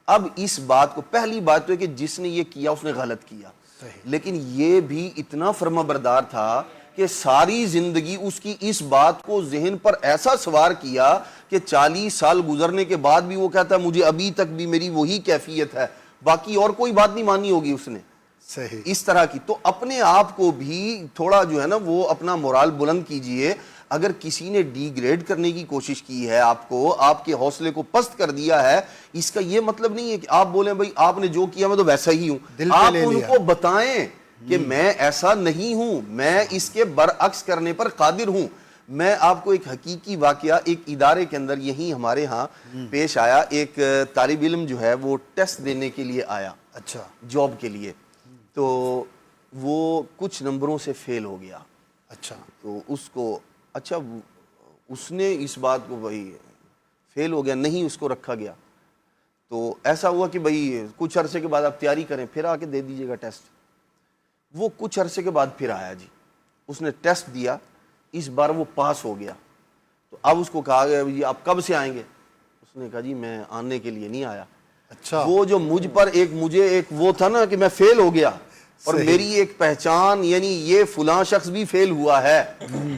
Speaker 5: اب اس بات کو، پہلی بات تو ہے کہ جس نے یہ کیا اس نے غلط کیا، لیکن یہ بھی اتنا فرما بردار تھا کہ ساری زندگی اس کی اس بات کو ذہن پر ایسا سوار کیا کہ 40 سال گزرنے کے بعد بھی وہ کہتا ہے مجھے ابھی تک بھی میری وہی کیفیت ہے، باقی اور کوئی بات نہیں مانی ہوگی اس نے،
Speaker 2: صحیح،
Speaker 5: اس طرح کی۔ تو اپنے آپ کو بھی تھوڑا جو ہے نا وہ اپنا مورال بلند کیجئے۔ اگر کسی نے ڈی گریڈ کرنے کی کوشش کی ہے آپ کو، آپ کے حوصلے کو پست کر دیا ہے، اس کا یہ مطلب نہیں ہے کہ آپ بولیں بھائی آپ نے جو کیا میں تو ویسا ہی ہوں۔
Speaker 2: دل پہ
Speaker 5: آپ
Speaker 2: لے
Speaker 5: ان
Speaker 2: لیا۔
Speaker 5: کو بتائیں کہ میں ایسا نہیں ہوں، میں اس کے برعکس کرنے پر قادر ہوں۔ میں آپ کو ایک حقیقی واقعہ ایک ادارے کے اندر یہی ہمارے ہاں پیش آیا۔ ایک طالب علم جو ہے وہ ٹیسٹ دینے کے لیے آیا،
Speaker 2: اچھا،
Speaker 5: جاب کے لیے، تو وہ کچھ نمبروں سے فیل ہو گیا۔
Speaker 2: اچھا،
Speaker 5: تو اس کو اچھا اس نے اس بات کو بھائی فیل ہو گیا، نہیں اس کو رکھا گیا۔ تو ایسا ہوا کہ بھائی کچھ عرصے کے بعد آپ تیاری کریں، پھر آ کے دے دیجئے گا ٹیسٹ۔ وہ کچھ عرصے کے بعد پھر آیا جی، اس نے ٹیسٹ دیا، اس بار وہ پاس ہو گیا۔ تو اب اس کو کہا گیا جی آپ کب سے آئیں گے؟ اس نے کہا جی میں آنے کے لیے نہیں آیا۔
Speaker 2: اچھا،
Speaker 5: وہ جو مجھ پر مجھے ایک وہ تھا نا کہ میں فیل ہو گیا اور میری ایک پہچان یعنی یہ فلاں شخص بھی فیل ہوا ہے،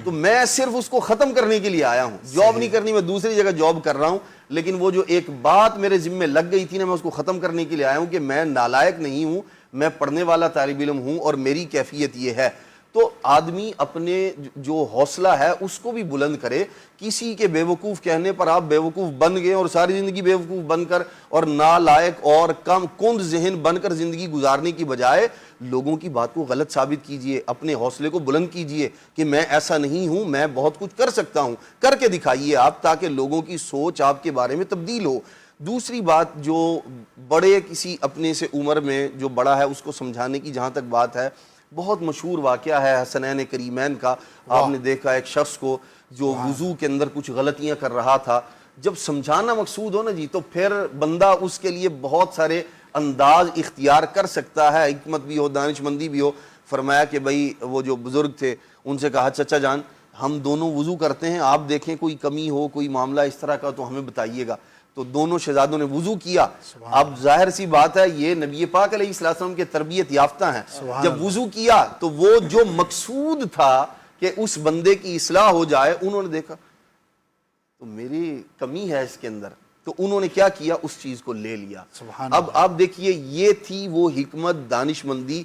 Speaker 5: تو میں صرف اس کو ختم کرنے کے لیے آیا ہوں، جاب نہیں کرنی، میں دوسری جگہ جاب کر رہا ہوں، لیکن وہ جو ایک بات میرے ذمہ لگ گئی تھی نا، میں اس کو ختم کرنے کے لیے آیا ہوں کہ میں نالائق نہیں ہوں، میں پڑھنے والا طالب علم ہوں اور میری کیفیت یہ ہے۔ تو آدمی اپنے جو حوصلہ ہے اس کو بھی بلند کرے۔ کسی کے بیوقوف کہنے پر آپ بیوقوف بن گئے اور ساری زندگی بیوقوف بن کر اور نالائق اور کم کند ذہن بن کر زندگی گزارنے کی بجائے لوگوں کی بات کو غلط ثابت کیجئے، اپنے حوصلے کو بلند کیجئے کہ میں ایسا نہیں ہوں، میں بہت کچھ کر سکتا ہوں، کر کے دکھائیے آپ، تاکہ لوگوں کی سوچ آپ کے بارے میں تبدیل ہو۔ دوسری بات، جو بڑے کسی اپنے سے عمر میں جو بڑا ہے اس کو سمجھانے کی جہاں تک بات ہے، بہت مشہور واقعہ ہے حسنین کریمین کا۔ آپ نے دیکھا ایک شخص کو جو وضو کے اندر کچھ غلطیاں کر رہا تھا، جب سمجھانا مقصود ہو نا جی تو پھر بندہ اس کے لیے بہت سارے انداز اختیار کر سکتا ہے، حکمت بھی ہو، دانش مندی بھی ہو۔ فرمایا کہ بھائی وہ جو بزرگ تھے ان سے کہا چچا جان ہم دونوں وضو کرتے ہیں، آپ دیکھیں کوئی کمی ہو، کوئی معاملہ اس طرح کا تو ہمیں بتائیے گا۔ تو دونوں شہزادوں نے وضو کیا۔ اب ظاہر سی بات ہے یہ نبی پاک علیہ السلام کے تربیت یافتہ ہیں، جب وضو کیا تو وہ جو مقصود تھا کہ اس بندے کی اصلاح ہو جائے، انہوں نے دیکھا تو میری کمی ہے اس کے اندر، تو انہوں نے کیا کیا، اس چیز کو لے لیا۔ اب آپ دیکھیے یہ تھی وہ حکمت، دانش مندی،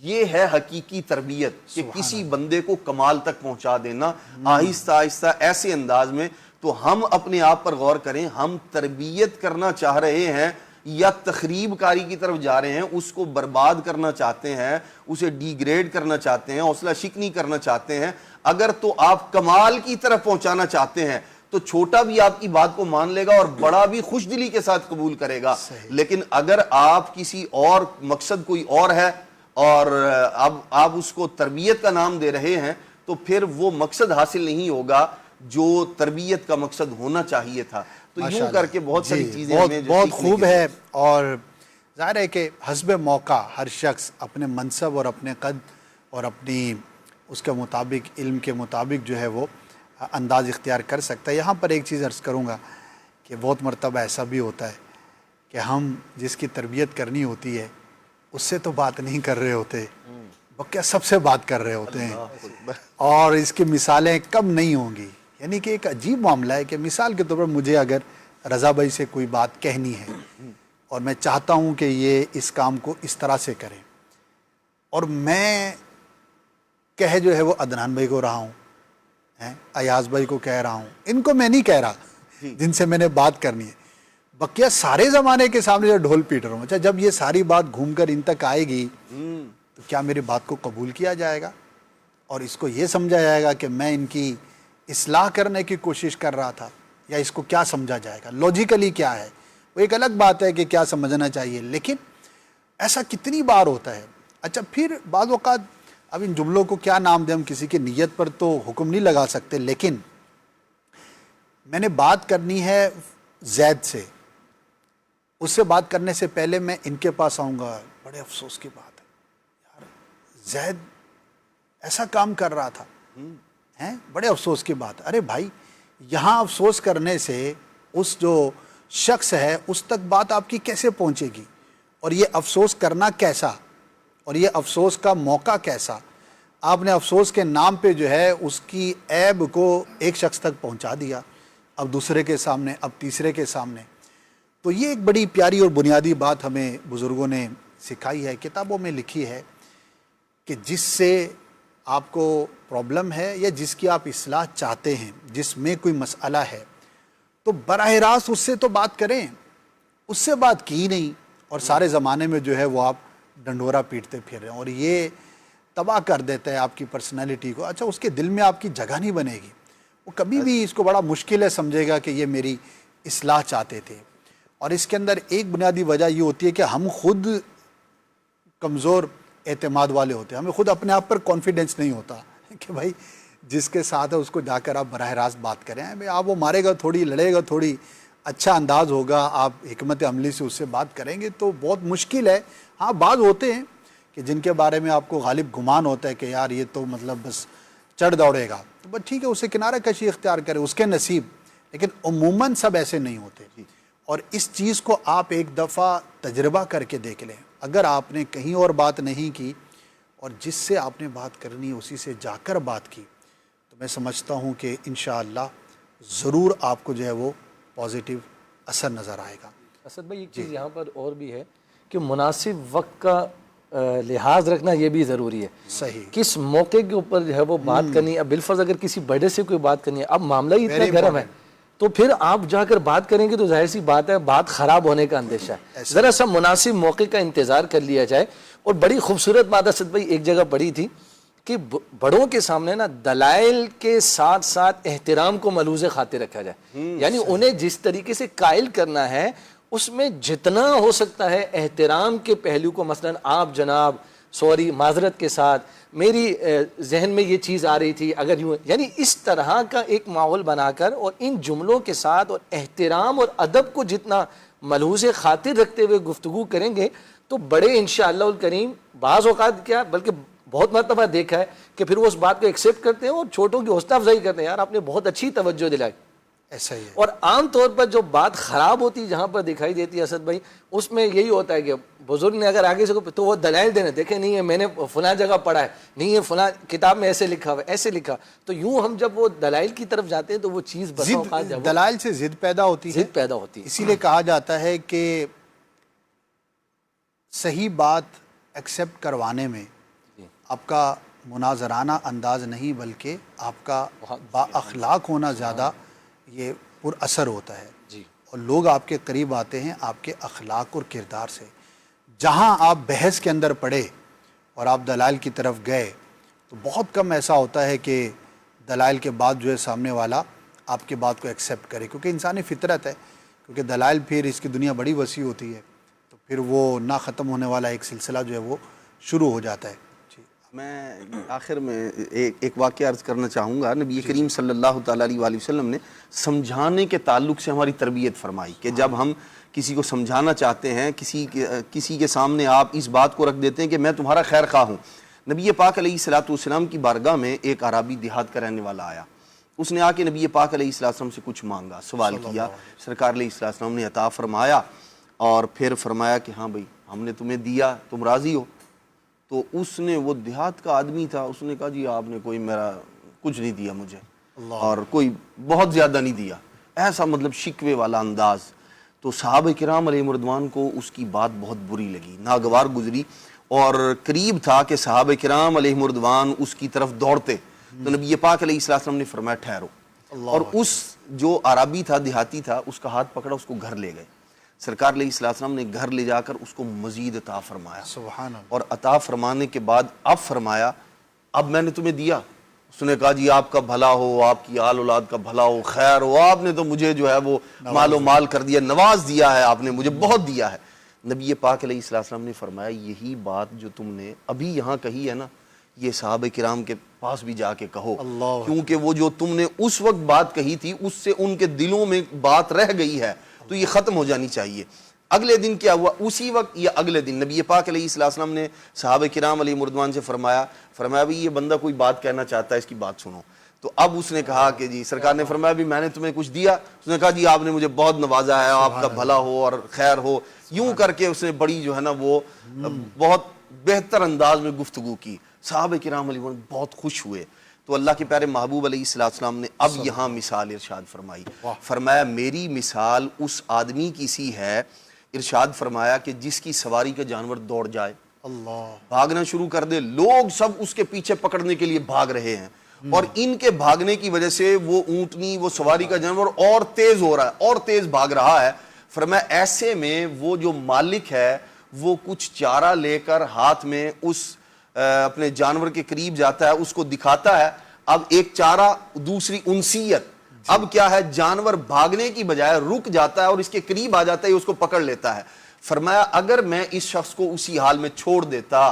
Speaker 5: یہ ہے حقیقی تربیت کہ کسی بندے کو کمال تک پہنچا دینا آہستہ آہستہ ایسے انداز میں۔ تو ہم اپنے آپ پر غور کریں، ہم تربیت کرنا چاہ رہے ہیں یا تخریب کاری کی طرف جا رہے ہیں، اس کو برباد کرنا چاہتے ہیں، اسے ڈی گریڈ کرنا چاہتے ہیں، حوصلہ شکنی کرنا چاہتے ہیں۔ اگر تو آپ کمال کی طرف پہنچانا چاہتے ہیں تو چھوٹا بھی آپ کی بات کو مان لے گا اور بڑا بھی خوش دلی کے ساتھ قبول کرے گا۔ لیکن اگر آپ کسی اور مقصد کوئی اور ہے اور اب آپ اس کو تربیت کا نام دے رہے ہیں تو پھر وہ مقصد حاصل نہیں ہوگا جو تربیت کا مقصد ہونا چاہیے تھا۔ تو یوں کر کے بہت ساری چیزیں ہمیں
Speaker 2: بہت خوب ہے، اور ظاہر ہے کہ حسب موقع ہر شخص اپنے منصب اور اپنے قد اور اپنی اس کے مطابق علم کے مطابق جو ہے وہ انداز اختیار کر سکتا ہے۔ یہاں پر ایک چیز عرض کروں گا کہ بہت مرتبہ ایسا بھی ہوتا ہے کہ ہم جس کی تربیت کرنی ہوتی ہے اس سے تو بات نہیں کر رہے ہوتے، بلکہ سب سے بات کر رہے ہوتے ہیں، اور اس کی مثالیں کم نہیں ہوں گی۔ یعنی کہ ایک عجیب معاملہ ہے کہ مثال کے طور پر مجھے اگر رضا بھائی سے کوئی بات کہنی ہے اور میں چاہتا ہوں کہ یہ اس کام کو اس طرح سے کریں، اور میں کہہ جو ہے وہ عدنان بھائی کو رہا ہوں، ایاز بھائی کو کہہ رہا ہوں، ان کو میں نہیں کہہ رہا جن سے میں نے بات کرنی ہے، بقیہ سارے زمانے کے سامنے جو ڈھول پیٹ رہا ہوں۔ اچھا جب یہ ساری بات گھوم کر ان تک آئے گی تو کیا میری بات کو قبول کیا جائے گا اور اس کو یہ سمجھا جائے گا کہ میں ان کی اصلاح کرنے کی کوشش کر رہا تھا، یا اس کو کیا سمجھا جائے گا؟ لوجیکلی کیا ہے وہ ایک الگ بات ہے کہ کیا سمجھنا چاہیے، لیکن ایسا کتنی بار ہوتا ہے۔ اچھا پھر بعض اوقات اب ان جملوں کو کیا نام دیں، ہم کسی کی نیت پر تو حکم نہیں لگا سکتے، لیکن میں نے بات کرنی ہے زید سے، اس سے بات کرنے سے پہلے میں ان کے پاس آؤں گا، بڑے افسوس کی بات ہے یار زید ایسا کام کر رہا تھا، بڑے افسوس کی بات ہے۔ ارے بھائی یہاں افسوس کرنے سے اس جو شخص ہے اس تک بات آپ کی کیسے پہنچے گی، اور یہ افسوس کرنا کیسا، اور یہ افسوس کا موقع کیسا. آپ نے افسوس کے نام پہ جو ہے اس کی عیب کو ایک شخص تک پہنچا دیا، اب دوسرے کے سامنے، اب تیسرے کے سامنے. تو یہ ایک بڑی پیاری اور بنیادی بات ہمیں بزرگوں نے سکھائی ہے، کتابوں میں لکھی ہے، کہ جس سے آپ کو پرابلم ہے یا جس کی آپ اصلاح چاہتے ہیں، جس میں کوئی مسئلہ ہے، تو براہ راست اس سے تو بات کریں. اس سے بات کی نہیں، اور سارے زمانے میں جو ہے وہ آپ ڈنڈورا پیٹتے پھر رہے ہیں، اور یہ تباہ کر دیتا ہے آپ کی پرسنالٹی کو. اچھا، اس کے دل میں آپ کی جگہ نہیں بنے گی، وہ کبھی بھی اس کو بڑا مشکل ہے سمجھے گا کہ یہ میری اصلاح چاہتے تھے. اور اس کے اندر ایک بنیادی وجہ یہ ہوتی ہے کہ ہم خود کمزور اعتماد والے ہوتے ہیں، ہمیں خود اپنے آپ پر کانفیڈنس نہیں ہوتا کہ بھائی جس کے ساتھ ہے اس کو جا کر آپ براہ راست بات کریں. آپ وہ مارے گا تھوڑی، لڑے گا تھوڑی، اچھا انداز ہوگا، آپ حکمت عملی سے اس سے بات کریں گے تو بہت مشکل ہے. ہاں، بعض ہوتے ہیں کہ جن کے بارے میں آپ کو غالب گمان ہوتا ہے کہ یار یہ تو مطلب بس چڑھ دوڑے گا، تو بس ٹھیک ہے، اسے کنارہ کشی اختیار کرے، اس کے نصیب. لیکن عموماً سب ایسے نہیں ہوتے. اور اس چیز کو آپ ایک دفعہ تجربہ کر کے دیکھ لیں. اگر آپ نے کہیں اور بات نہیں کی اور جس سے آپ نے بات کرنی اسی سے جا کر بات کی، تو میں سمجھتا ہوں کہ انشاءاللہ ضرور آپ کو جو ہے وہ پازیٹیو اثر نظر آئے گا.
Speaker 6: اسد بھائی، ایک چیز یہاں پر اور بھی ہے کہ مناسب وقت کا لحاظ رکھنا یہ بھی ضروری ہے.
Speaker 2: صحیح.
Speaker 6: کس موقع کے اوپر جو ہے وہ بات کرنی ہے. اب بالفرض اگر کسی بڑے سے کوئی بات کرنی ہے، اب معاملہ ہی اتنا گرم ہے، تو پھر آپ جا کر بات کریں گے تو ظاہر سی بات ہے بات خراب ہونے کا اندیشہ ہے. ذرا سا مناسب موقع کا انتظار کر لیا جائے. اور بڑی خوبصورت بات اسد بھائی ایک جگہ پڑھی تھی کہ بڑوں کے سامنے نا دلائل کے ساتھ ساتھ احترام کو ملحوظ خاطر رکھا جائے. یعنی انہیں جس طریقے سے قائل کرنا ہے اس میں جتنا ہو سکتا ہے احترام کے پہلو کو، مثلا آپ جناب سوری معذرت کے ساتھ میری ذہن میں یہ چیز آ رہی تھی، اگر یوں، یعنی اس طرح کا ایک ماحول بنا کر اور ان جملوں کے ساتھ اور احترام اور ادب کو جتنا ملحوظ خاطر رکھتے ہوئے گفتگو کریں گے تو بڑے انشاءاللہ الکریم بعض اوقات کیا بلکہ بہت مرتبہ دیکھا ہے کہ پھر وہ اس بات کو ایکسیپٹ کرتے ہیں اور چھوٹوں کی حوصلہ افزائی کرتے ہیں، یار آپ نے بہت اچھی توجہ دلائی.
Speaker 2: ایسا ہی ہے.
Speaker 6: اور عام طور پر جو بات خراب ہوتی جہاں پر دکھائی دیتی ہے اسد بھائی، اس میں یہی ہوتا ہے کہ بزرگ نے اگر آگے سے تو وہ دلائل دینے، دیکھیں نہیں ہے میں نے فلاں جگہ پڑھا ہے، نہیں ہے فلاں کتاب میں ایسے لکھا ہوا ہے، ایسے لکھا. تو یوں ہم جب وہ دلائل کی طرف جاتے ہیں تو وہ چیز بس اوقات جب
Speaker 2: دلائل سے ضد پیدا ہوتی ہے.
Speaker 6: ضد پیدا ہوتی ہے.
Speaker 2: اسی لیے کہا جاتا ہے کہ صحیح بات ایکسیپٹ کروانے میں آپ کا مناظرانہ انداز نہیں بلکہ آپ کا با اخلاق ہونا زیادہ یہ پر اثر ہوتا ہے. اور لوگ آپ کے قریب آتے ہیں آپ کے اخلاق اور کردار سے. جہاں آپ بحث کے اندر پڑے اور آپ دلائل کی طرف گئے تو بہت کم ایسا ہوتا ہے کہ دلائل کے بعد جو ہے سامنے والا آپ کی بات کو ایکسیپٹ کرے، کیونکہ انسانی فطرت ہے. کیونکہ دلائل پھر اس کی دنیا بڑی وسیع ہوتی ہے تو پھر وہ نہ ختم ہونے والا ایک سلسلہ جو ہے وہ شروع ہو جاتا ہے.
Speaker 5: میں آخر میں ایک واقعہ عرض کرنا چاہوں گا. نبی کریم صلی اللہ تعالیٰ علیہ وآلہ وسلم نے سمجھانے کے تعلق سے ہماری تربیت فرمائی کہ جب ہم کسی کو سمجھانا چاہتے ہیں، کسی کے سامنے آپ اس بات کو رکھ دیتے ہیں کہ میں تمہارا خیر خواہ ہوں. نبی پاک علیہ الصلوۃ والسلام کی بارگاہ میں ایک عربی دیہات کا رہنے والا آیا. اس نے آ کے نبی پاک علیہ الصلوۃ والسلام سے کچھ مانگا، سوال کیا. سرکار علیہ الصلوۃ والسلام نے عطا فرمایا اور پھر فرمایا کہ ہاں بھائی ہم نے تمہیں دیا، تم راضی ہو؟ تو اس نے، وہ دیہات کا آدمی تھا، اس نے کہا جی آپ نے کوئی میرا کچھ نہیں دیا مجھے، اور کوئی بہت زیادہ نہیں دیا، ایسا مطلب شکوے والا انداز. تو صحابہ کرام علیہ رضوان کو اس کی بات بہت بری لگی، ناگوار گزری، اور قریب تھا کہ صحابہ کرام علیہ رضوان اس کی طرف دوڑتے. تو نبی پاک علیہ السلام نے فرمایا ٹھہرو، اور اس جو عربی تھا، دیہاتی تھا، اس کا ہاتھ پکڑا، اس کو گھر لے گئے. سرکار علیہ السلام نے گھر لے جا کر اس کو مزید عطا فرمایا.
Speaker 2: سبحان اللہ.
Speaker 5: اور عطا فرمانے کے بعد اب فرمایا اب میں نے تمہیں دیا. اس نے کہا جی آپ کا بھلا ہو، آپ کی آل اولاد کا بھلا ہو، خیر ہو، آپ نے تو مجھے جو ہے وہ مال و مال کر دیا، نواز دیا ہے، آپ نے مجھے بہت دیا ہے. نبی پاک علیہ السلام نے فرمایا یہی بات جو تم نے ابھی یہاں کہی ہے نا، یہ صحابہ کرام کے پاس بھی جا کے کہو، کیونکہ وہ جو تم نے اس وقت بات کہی تھی اس سے ان کے دلوں میں بات رہ گئی ہے، تو یہ ختم ہو جانی چاہیے. اگلے دن کیا ہوا؟ اسی وقت یا اگلے دن نبی پاک علیہ السلام نے صحابہ کرام علیہ رضوان سے فرمایا بھئی یہ بندہ کوئی بات کہنا چاہتا ہے، اس کی بات سنو. تو اب اس نے کہا کہ جی سرکار نے فرمایا بھی میں نے تمہیں کچھ دیا؟ اس نے کہا جی آپ نے مجھے بہت نوازا ہے، آپ کا بھلا ہو اور خیر ہو، یوں کر کے اس نے بڑی جو ہے نا وہ بہت بہتر انداز میں گفتگو کی. صحابہ کرام علیہ بہت خوش ہوئے. تو اللہ کے پیارے محبوب علیہ السلام نے اب یہاں مثال ارشاد فرمائی. فرمایا میری مثال اس آدمی کی سی ہے، ارشاد فرمایا کہ جس کی سواری کا جانور دوڑ جائے، بھاگنا شروع کر دے، لوگ سب اس کے پیچھے پکڑنے کے لیے بھاگ رہے ہیں، اور ان کے بھاگنے کی وجہ سے وہ اونٹنی، وہ سواری کا جانور اور تیز ہو رہا ہے، اور تیز بھاگ رہا ہے. فرمایا ایسے میں وہ جو مالک ہے وہ کچھ چارہ لے کر ہاتھ میں اس اپنے جانور کے قریب جاتا ہے، اس کو دکھاتا ہے. اب ایک چارہ، دوسری انسیت. اب کیا ہے، جانور بھاگنے کی بجائے رک جاتا ہے اور اس کے قریب آ جاتا ہے، اس کو پکڑ لیتا ہے. فرمایا اگر میں اس شخص کو اسی حال میں چھوڑ دیتا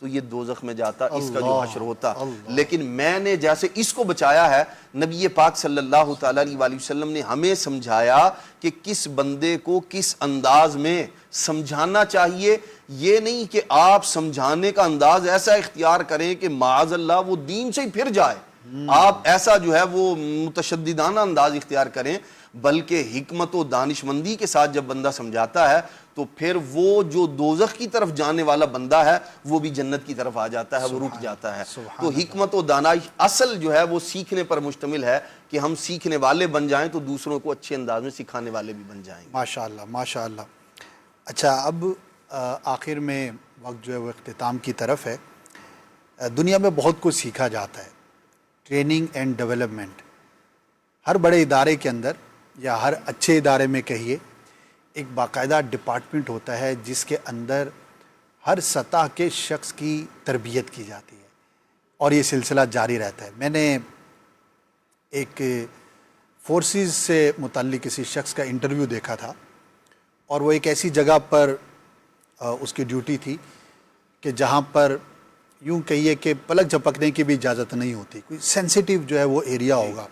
Speaker 5: تو یہ دوزخ میں جاتا، اس کا جو حشر ہوتا. لیکن میں نے جیسے اس کو بچایا ہے، نبی پاک صلی اللہ تعالیٰ علیہ وسلم نے ہمیں سمجھایا کہ کس بندے کو کس انداز میں سمجھانا چاہیے. یہ نہیں کہ آپ سمجھانے کا انداز ایسا اختیار کریں کہ معاذ اللہ وہ دین سے ہی پھر جائے، آپ ایسا جو ہے وہ متشددانہ انداز اختیار کریں، بلکہ حکمت و دانشمندی کے ساتھ جب بندہ سمجھاتا ہے تو پھر وہ جو دوزخ کی طرف جانے والا بندہ ہے وہ بھی جنت کی طرف آ جاتا ہے، وہ رک جاتا ہے. تو حکمت و دانش اصل جو ہے وہ سیکھنے پر مشتمل ہے کہ ہم سیکھنے والے بن جائیں تو دوسروں کو اچھے انداز میں سکھانے والے بھی بن جائیں.
Speaker 2: ماشاءاللہ ماشاءاللہ. اچھا اب آخر میں وقت جو ہے وہ اختتام کی طرف ہے. دنیا میں بہت کچھ سیکھا جاتا ہے، ٹریننگ اینڈ ڈیولپمنٹ. ہر بڑے ادارے کے اندر یا ہر اچھے ادارے میں کہیے ایک باقاعدہ ڈپارٹمنٹ ہوتا ہے جس کے اندر ہر سطح کے شخص کی تربیت کی جاتی ہے، اور یہ سلسلہ جاری رہتا ہے. میں نے ایک فورسز سے متعلق کسی شخص کا انٹرویو دیکھا تھا، اور وہ ایک ایسی جگہ پر اس کی ڈیوٹی تھی کہ جہاں پر یوں کہیے کہ پلک جھپکنے کی بھی اجازت نہیں ہوتی، کوئی سینسیٹیو جو ہے وہ ایریا ہوگا،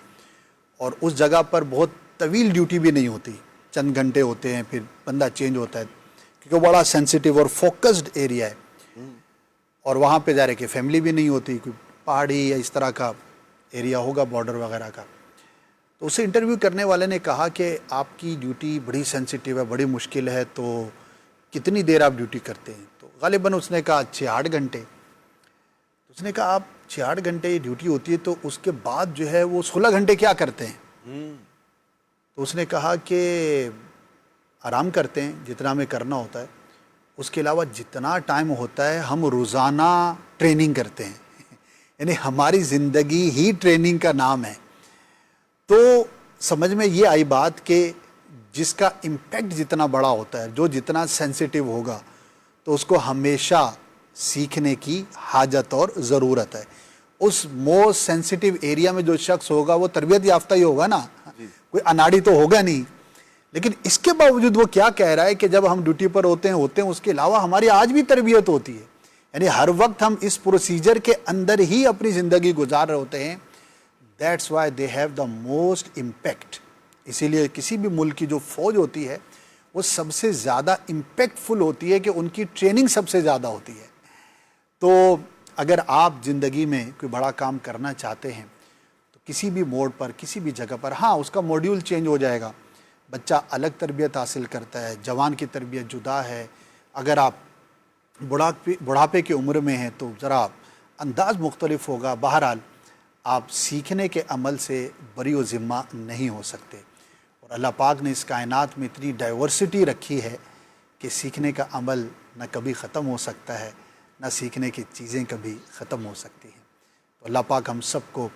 Speaker 2: اور اس جگہ پر بہت طویل ڈیوٹی بھی نہیں ہوتی، چند گھنٹے ہوتے ہیں، پھر بندہ چینج ہوتا ہے، کیونکہ بڑا سینسیٹیو اور فوکسڈ ایریا ہے. اور وہاں پہ ظاہر ہے کہ فیملی بھی نہیں ہوتی، کوئی پہاڑی یا اس طرح کا ایریا ہوگا بارڈر وغیرہ کا. تو اسے انٹرویو کرنے والے نے کہا کہ آپ کی ڈیوٹی بڑی سینسیٹیو ہے، بڑی مشکل ہے، تو کتنی دیر آپ ڈیوٹی کرتے ہیں؟ تو غالباً اس نے کہا 6-8 گھنٹے. اس نے کہا آپ 6-8 گھنٹے ڈیوٹی ہوتی ہے تو اس کے بعد جو ہے وہ 16 گھنٹے کیا کرتے ہیں؟ تو اس نے کہا کہ آرام کرتے ہیں جتنا ہمیں کرنا ہوتا ہے، اس کے علاوہ جتنا ٹائم ہوتا ہے ہم روزانہ ٹریننگ کرتے ہیں. یعنی ہماری زندگی ہی ٹریننگ کا نام ہے. تو سمجھ میں یہ آئی بات کہ جس کا امپیکٹ جتنا بڑا ہوتا ہے، جو جتنا سینسیٹیو ہوگا، تو اس کو ہمیشہ سیکھنے کی حاجت اور ضرورت ہے. اس موسٹ سینسیٹیو ایریا میں جو شخص ہوگا وہ تربیت یافتہ ہی ہوگا نا، کوئی اناڑی تو ہوگا نہیں. لیکن اس کے باوجود وہ کیا کہہ رہا ہے کہ جب ہم ڈیوٹی پر ہوتے ہیں اس کے علاوہ ہماری آج بھی تربیت ہوتی ہے. یعنی ہر وقت ہم اس پروسیجر کے اندر ہی اپنی زندگی گزار رہے ہوتے ہیں. That's why they have the most impact. اسی لیے کسی بھی ملک کی جو فوج ہوتی ہے وہ سب سے زیادہ امپیکٹ فل ہوتی ہے کہ ان کی ٹریننگ سب سے زیادہ ہوتی ہے. تو اگر آپ زندگی میں کوئی بڑا کام کرنا چاہتے ہیں تو کسی بھی موڑ پر، کسی بھی جگہ پر، ہاں اس کا موڈیول چینج ہو جائے گا، بچہ الگ تربیت حاصل کرتا ہے، جوان کی تربیت جدا ہے. اگر آپ بڑھاپے کی عمر میں ہیں تو ذرا انداز مختلف ہوگا. بہرحال آپ سیکھنے کے عمل سے بری و ذمہ نہیں ہو سکتے. اور اللہ پاک نے اس کائنات میں اتنی ڈائیورسٹی رکھی ہے کہ سیکھنے کا عمل نہ کبھی ختم ہو سکتا ہے، نہ سیکھنے کی چیزیں کبھی ختم ہو سکتی ہیں. تو اللہ پاک ہم سب کو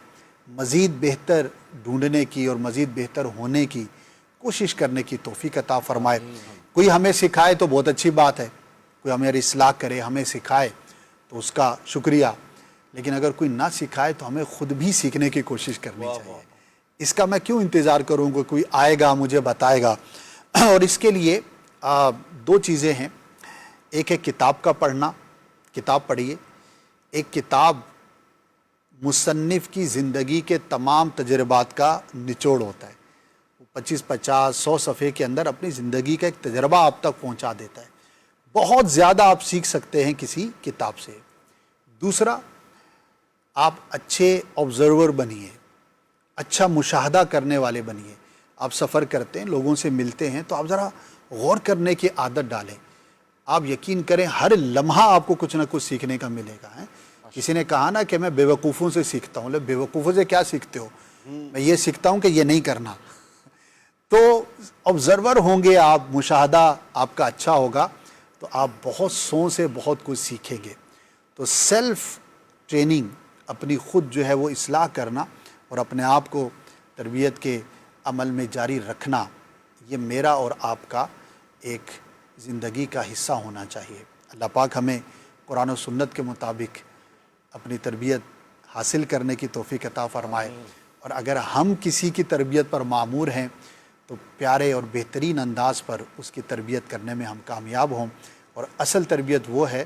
Speaker 2: مزید بہتر ڈھونڈنے کی اور مزید بہتر ہونے کی کوشش کرنے کی توفیق عطا فرمائے. کوئی ہمیں سکھائے تو بہت اچھی بات ہے، کوئی ہمیں اصلاح کرے، ہمیں سکھائے تو اس کا شکریہ. لیکن اگر کوئی نہ سکھائے تو ہمیں خود بھی سیکھنے کی کوشش کرنی چاہیے. اس کا میں کیوں انتظار کروں گا کوئی آئے گا مجھے بتائے گا. اور اس کے لیے 2 چیزیں ہیں. ایک ہے کتاب کا پڑھنا، کتاب پڑھیے. ایک کتاب مصنف کی زندگی کے تمام تجربات کا نچوڑ ہوتا ہے. 25-50-100 صفحے کے اندر اپنی زندگی کا ایک تجربہ آپ تک پہنچا دیتا ہے. بہت زیادہ آپ سیکھ سکتے ہیں کسی کتاب سے. دوسرا، آپ اچھے آبزرور بنیے. اچھا مشاہدہ کرنے والے بنیے. آپ سفر کرتے ہیں, لوگوں سے ملتے ہیں, تو آپ ذرا غور کرنے کی عادت ڈالیں. آپ یقین کریں ہر لمحہ آپ کو کچھ نہ کچھ سیکھنے کا ملے گا. کسی نے کہا نا کہ میں بیوقوفوں سے سیکھتا ہوں. بیوقوفوں سے کیا سیکھتے ہو؟ میں یہ سیکھتا ہوں کہ یہ نہیں کرنا. تو آبزرور ہوں گے آپ, مشاہدہ آپ کا اچھا ہوگا تو آپ بہت سو سے بہت کچھ سیکھیں گے. تو سیلف ٹریننگ, اپنی خود جو ہے وہ اصلاح کرنا اور اپنے آپ کو تربیت کے عمل میں جاری رکھنا, یہ میرا اور آپ کا ایک زندگی کا حصہ ہونا چاہیے. اللہ پاک ہمیں قرآن و سنت کے مطابق اپنی تربیت حاصل کرنے کی توفیق عطا فرمائے. اور اگر ہم کسی کی تربیت پر معمور ہیں تو پیارے اور بہترین انداز پر اس کی تربیت کرنے میں ہم کامیاب ہوں. اور اصل تربیت وہ ہے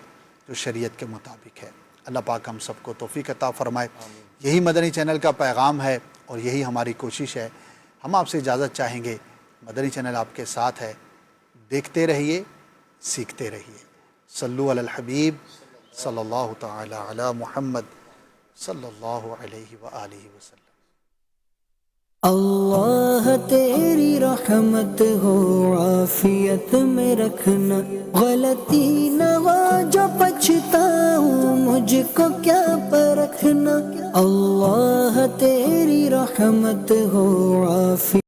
Speaker 2: جو شریعت کے مطابق ہے. اللہ پاک ہم سب کو توفیق عطا فرمائے. یہی مدنی چینل کا پیغام ہے اور یہی ہماری کوشش ہے. ہم آپ سے اجازت چاہیں گے. مدنی چینل آپ کے ساتھ ہے, دیکھتے رہیے, سیکھتے رہیے. صلو علی الحبیب صلی اللہ تعالی علی محمد صلی اللہ علیہ وآلہ وسلم.
Speaker 1: اللہ تیری رحمت ہو عافیت میں رکھنا, غلطی نہ ہو جو پچھتاؤں مجھ کو کیا پرکھنا. اللہ تیری رحمت ہو عافیت